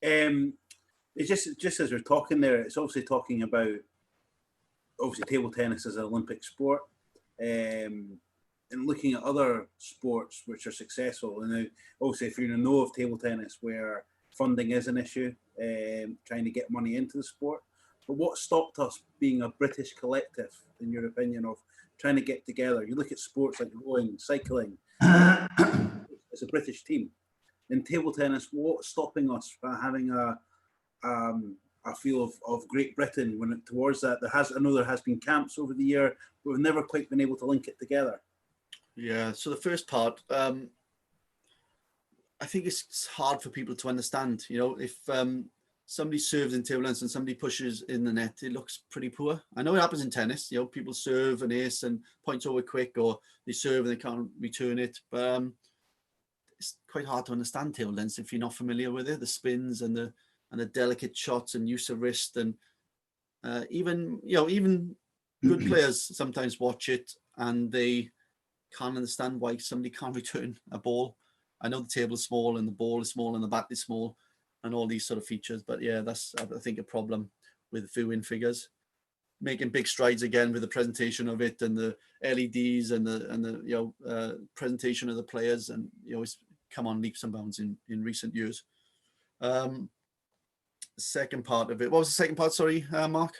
It's just as we're talking there, it's obviously talking about table tennis as an Olympic sport, and looking at other sports which are successful. And obviously, if you're in the know of table tennis, where funding is an issue, trying to get money into the sport. But what stopped us being a British collective, in your opinion, of trying to get together? You look at sports like rowing, cycling, it's a British team. In table tennis, what's stopping us from having a feel of Great Britain when towards that? I know there has been camps over the year, but we've never quite been able to link it together. Yeah, so the first part, I think it's hard for people to understand. If somebody serves in table tennis and somebody pushes in the net, it looks pretty poor. I know it happens in tennis. People serve an ace and points over quick, or they serve and they can't return it. But it's quite hard to understand table tennis if you're not familiar with it. The spins and the delicate shots and use of wrist, and even good players sometimes watch it and they can't understand why somebody can't return a ball. I know the table's small and the ball is small and the bat is small, and all these sort of features. But yeah, that's, I think, a problem with viewing figures. Making big strides again with the presentation of it and the LEDs and the presentation of the players, and it's come on leaps and bounds in recent years. Second part of it. What was the second part? Sorry, Mark.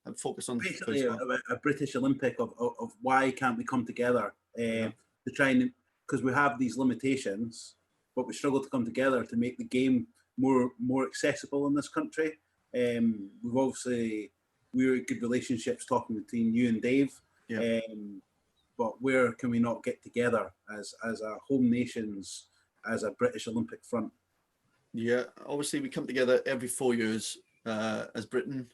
I've focused on basically a British Olympic of why can't we come together to try and, because we have these limitations, but we struggle to come together to make the game more accessible in this country. We're in good relationships talking between you and Dave, but where can we not get together as a home nations, as a British Olympic front? Yeah, obviously we come together every 4 years as Britain.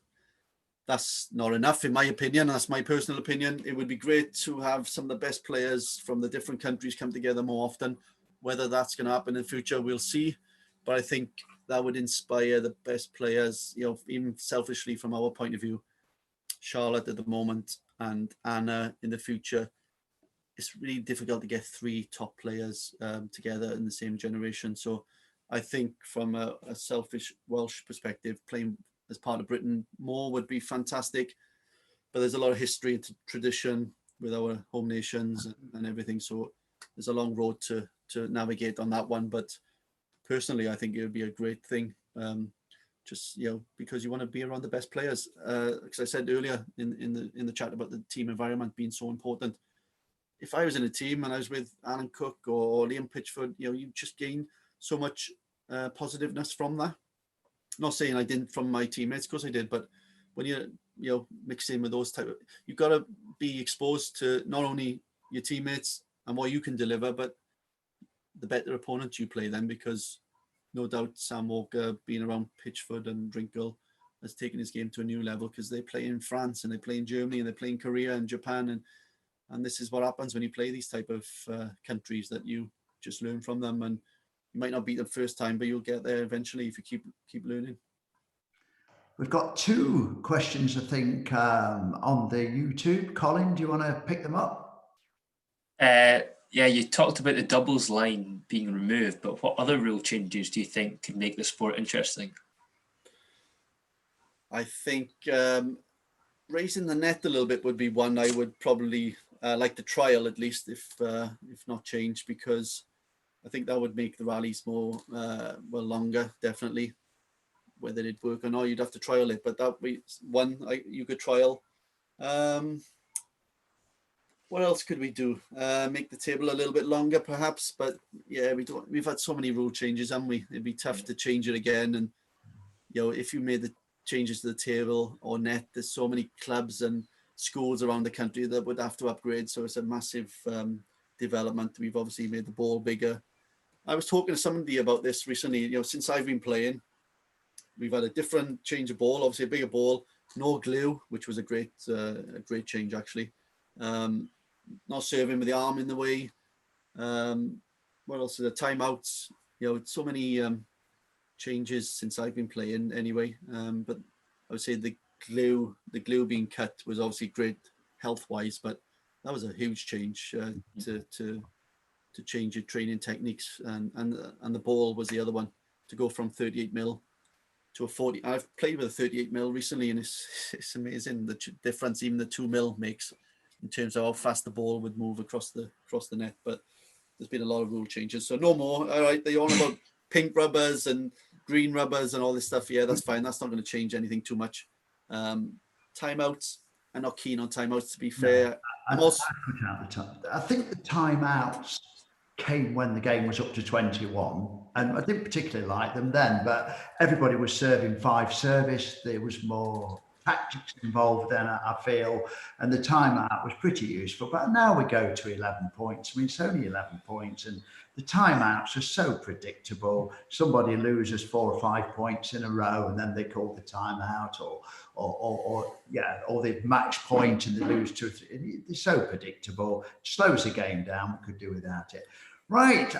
That's not enough, in my opinion. That's my personal opinion. It would be great to have some of the best players from the different countries come together more often. Whether that's going to happen in the future, we'll see. But I think that would inspire the best players, even selfishly from our point of view. Charlotte at the moment and Anna in the future. it's really difficult to get 3 top players together in the same generation. So I think from a selfish Welsh perspective, playing as part of Britain more would be fantastic. But there's a lot of history and tradition with our home nations and everything. So there's a long road to navigate on that one. But personally, I think it would be a great thing. Just, you know, because you want to be around the best players. Because I said earlier in the chat about the team environment being so important. If I was in a team and I was with Alan Cook or Liam Pitchford, you know, you just gain so much positiveness from that. Not saying I didn't from my teammates, of course I did, but when you mix in with those you've got to be exposed to not only your teammates and what you can deliver, but the better opponents you play then, because no doubt Sam Walker being around Pitchford and Drinkle has taken his game to a new level, because they play in France and they play in Germany and they play in Korea and Japan, and this is what happens when you play these type of countries, that you just learn from them, and you might not beat them first time, but you'll get there eventually if you keep learning. We've got 2 questions, I think, on the YouTube. Colin, do you want to pick them up? Yeah, you talked about the doubles line being removed, but what other rule changes do you think could make the sport interesting? I think raising the net a little bit would be one I would probably like to trial, at least, if not change, because I think that would make the rallies more longer, definitely. Whether it'd work or not, you'd have to trial it, but that would be one you could trial. What else could we do? Make the table a little bit longer, perhaps. But yeah, we've had so many rule changes, haven't we? It'd be tough to change it again. And you know, if you made the changes to the table or net, there's so many clubs and schools around the country that would have to upgrade. So it's a massive development. We've obviously made the ball bigger. I was talking to somebody about this recently. You know, since I've been playing, we've had a different change of ball, obviously a bigger ball, no glue, which was a great change actually. Not serving with the arm in the way. What else? The timeouts. You know, so many changes since I've been playing anyway. But I would say the glue being cut was obviously great health-wise, but that was a huge change to change your training techniques. And the ball was the other one, to go from 38 mil to a 40. I've played with a 38 mil recently, and it's amazing the difference even the 2 mil makes in terms of how fast the ball would move across the net. But there's been a lot of rule changes, so no more. All right, they're on about pink rubbers and green rubbers and all this stuff. Yeah, that's fine. That's not going to change anything too much. Timeouts, I'm not keen on timeouts, to be fair. No, I think the timeouts came when the game was up to 21, and I didn't particularly like them then, but everybody was serving 5 service. There was more tactics involved then, I feel, and the timeout was pretty useful. But now we go to 11 points. I mean, it's only 11 points, and the timeouts are so predictable. Somebody loses 4 or 5 points in a row, and then they call the timeout, or the match point, and they lose 2 or 3. They're so predictable. It slows the game down. We could do without it. Right,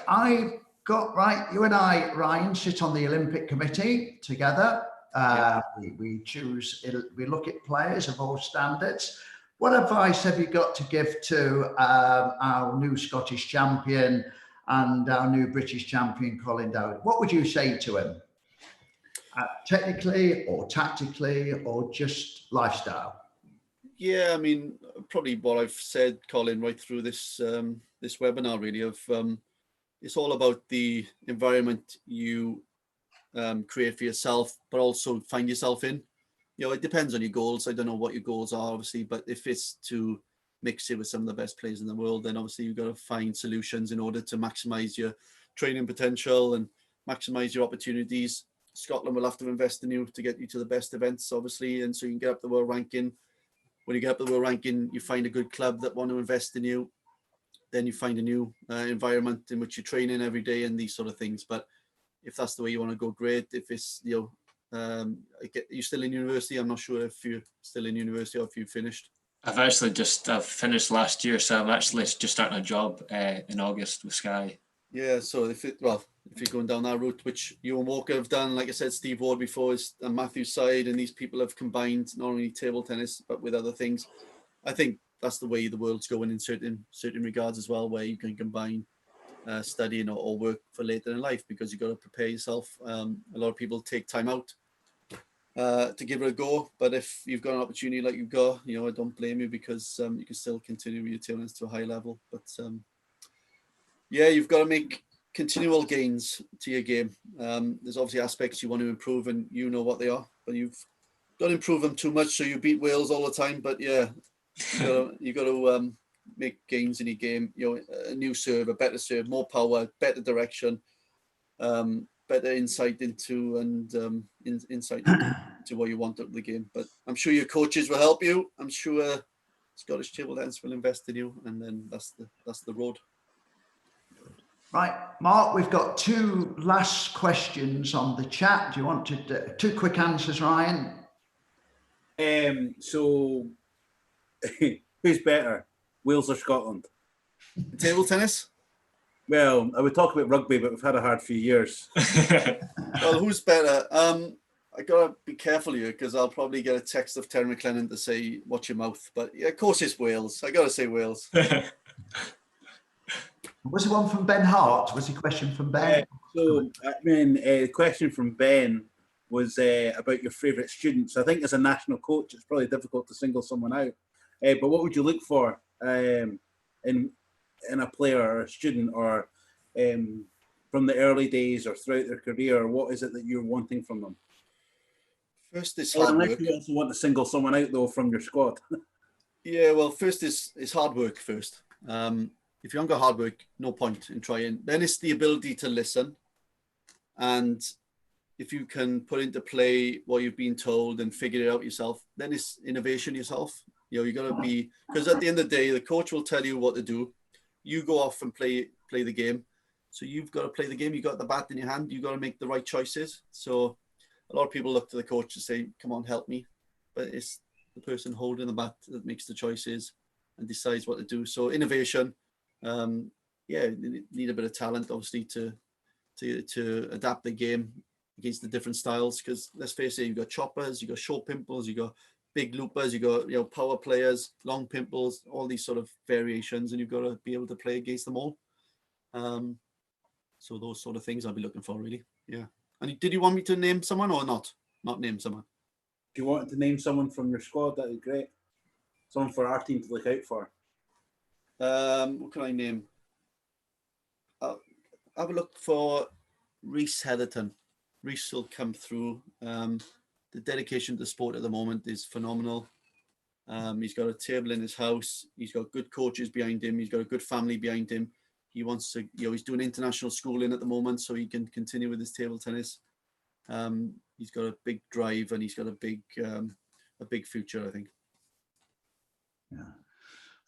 you and I, Ryan, sit on the Olympic Committee together. We look at players of all standards. What advice have you got to give to our new Scottish champion and our new British champion, Colin Dowd? What would you say to him? Technically or tactically or just lifestyle? Yeah, I mean, probably what I've said, Colin, right through this this webinar, really, of it's all about the environment you create for yourself, but also find yourself in. You know, it depends on your goals. I don't know what your goals are, obviously, but if it's to mix it with some of the best players in the world, then obviously you've got to find solutions in order to maximize your training potential and maximize your opportunities. Scotland will have to invest in you to get you to the best events, obviously, and so you can get up the world ranking. When you get up the world ranking, you find a good club that want to invest in you. Then you find a new environment in which you train in every day and these sort of things. But if that's the way you want to go, great. If it's, you know, you're still in university, I'm not sure if you're still in university or if you've finished. I've finished last year, so I'm actually just starting a job in August with Sky. Yeah, so if you're going down that route, which you and Walker have done, like I said, Steve Ward before is on Matthew's side, and these people have combined not only table tennis but with other things. I think that's the way the world's going in certain regards as well, where you can combine studying or work for later in life, because you've got to prepare yourself. A lot of people take time out to give it a go, but if you've got an opportunity like you've got, you know, I don't blame you, because you can still continue with your table tennis to a high level. But yeah, you've got to make continual gains to your game. There's obviously aspects you want to improve, and you know what they are, but you've got to improve them too much so you beat Wales all the time. But yeah, you've got to make gains in your game. You know, a new serve, a better serve, more power, better direction, better insight into insight into what you want out of the game. But I'm sure your coaches will help you. I'm sure Scottish Table Tennis will invest in you, and then that's the road. Right, Mark, we've got 2 last questions on the chat. Do you want to do 2 quick answers, Ryan? So, who's better, Wales or Scotland? Table tennis? Well, I would talk about rugby, but we've had a hard few years. Well, who's better? I gotta be careful here, because I'll probably get a text of Terry McLennan to say, watch your mouth. But yeah, of course it's Wales. I gotta say Wales. Was it one from Ben Hart? Was the question from Ben? The question from Ben was about your favourite students. I think as a national coach, it's probably difficult to single someone out. But what would you look for in a player or a student, or from the early days or throughout their career? What is it that you're wanting from them? First is hard work. Unless you also want to single someone out, though, from your squad. Yeah, well, first is hard work first. If you haven't got hard work, no point in trying. Then it's the ability to listen. And if you can put into play what you've been told and figure it out yourself, then it's innovation yourself. You know, you got to be, because at the end of the day, the coach will tell you what to do. You go off and play the game. So you've got to play the game. You got the bat in your hand. You got to make the right choices. So a lot of people look to the coach to say, come on, help me. But it's the person holding the bat that makes the choices and decides what to do. So innovation, you need a bit of talent, obviously, to adapt the game against the different styles. Because let's face it, you've got choppers, you've got short pimples, you've got big loopers, you've got power players, long pimples, all these sort of variations, and you've got to be able to play against them all. So those sort of things I'll be looking for, really. Yeah. And did you want me to name someone or not? Not name someone. If you wanted to name someone from your squad, that'd be great. Someone for our team to look out for. What can I name? I'll have a look for Rhys Heatherton. Rhys will come through. The dedication to the sport at the moment is phenomenal. He's got a table in his house. He's got good coaches behind him. He's got a good family behind him. He wants to, he's doing international schooling at the moment, so he can continue with his table tennis. He's got a big drive, and he's got a big future, I think. Yeah.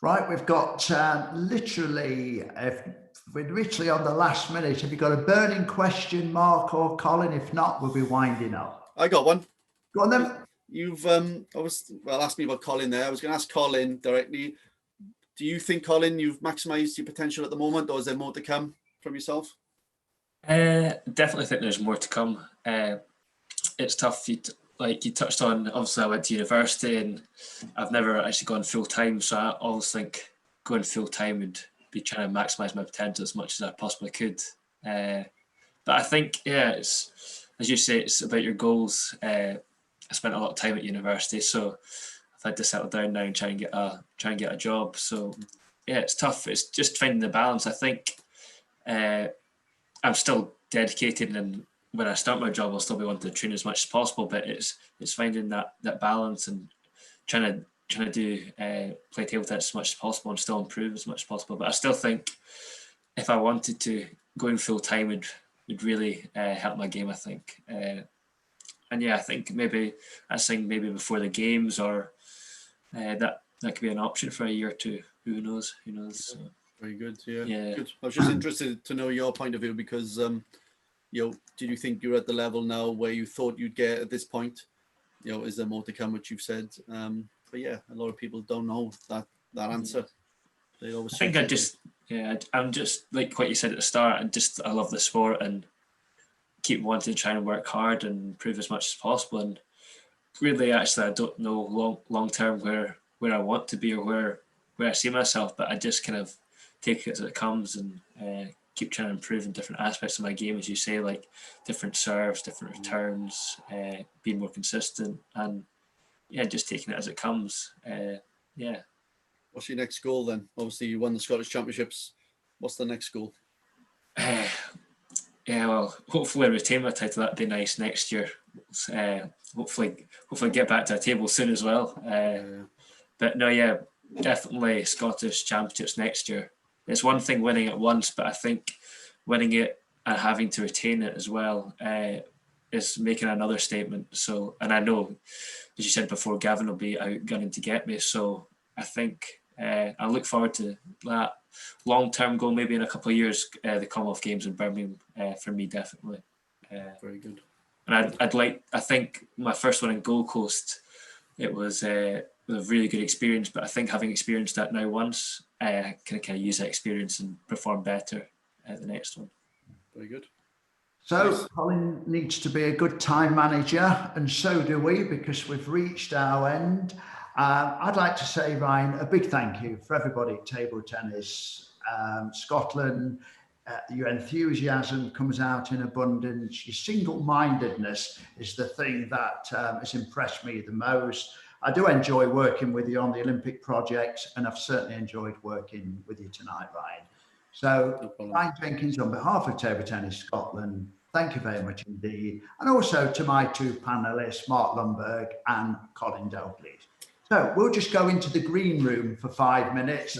Right, we've got literally on the last minute. Have you got a burning question, Mark or Colin? If not, we'll be winding up. I got one. Go on then. You've asked me about Colin there. I was going to ask Colin directly. Do you think, Colin, you've maximised your potential at the moment, or is there more to come from yourself? Definitely think there's more to come. It's tough. Like you touched on, obviously I went to university and I've never actually gone full time. So I always think going full time would be trying to maximise my potential as much as I possibly could. But I think, it's, as you say, it's about your goals. I spent a lot of time at university, so I've had to settle down now and try and get a job. So yeah, it's tough. It's just finding the balance. I think I'm still dedicated, and when I start my job, I'll still be wanting to train as much as possible. But it's finding that balance and trying to do play table tennis as much as possible and still improve as much as possible. But I still think if I wanted to, going full time would really help my game, I think. And yeah, I think maybe before the games, or that could be an option for a year or two. Who knows? So, very good. Yeah. Good. I was just interested to know your point of view, because did you think you're at the level now where you thought you'd get at this point? Is there more to come, which you've said? But yeah, a lot of people don't know that answer. They always. I think I'm just like what you said at the start. I love the sport and keep wanting to try and work hard and improve as much as possible. And really, actually, I don't know long term where I want to be or where I see myself, but I just kind of take it as it comes and keep trying to improve in different aspects of my game, as you say, like different serves, different returns, being more consistent, and yeah, just taking it as it comes. Yeah. What's your next goal then? Obviously, you won the Scottish Championships. What's the next goal? Yeah, well, hopefully retain my title. That'd be nice next year. Hopefully get back to a table soon as well. But no, yeah, definitely Scottish Championships next year. It's one thing winning it once, but I think winning it and having to retain it as well is making another statement. So, and I know, as you said before, Gavin will be out gunning to get me. So I think I look forward to that long-term goal, maybe in a couple of years, the Commonwealth Games in Birmingham, for me, definitely. Very good. And I think my first one in Gold Coast, it was a really good experience, but I think having experienced that now once, I can kind of use that experience and perform better at the next one. Very good. So Colin needs to be a good time manager, and so do we, because we've reached our end. I'd like to say, Ryan, a big thank you for everybody at Table Tennis Scotland. Your enthusiasm comes out in abundance. Your single-mindedness is the thing that has impressed me the most. I do enjoy working with you on the Olympic project, and I've certainly enjoyed working with you tonight, Ryan. So, Ryan Jenkins, on behalf of Table Tennis Scotland, thank you very much indeed. And also to my two panelists, Mark Lundberg and Colin Dalgleish. So we'll just go into the green room for 5 minutes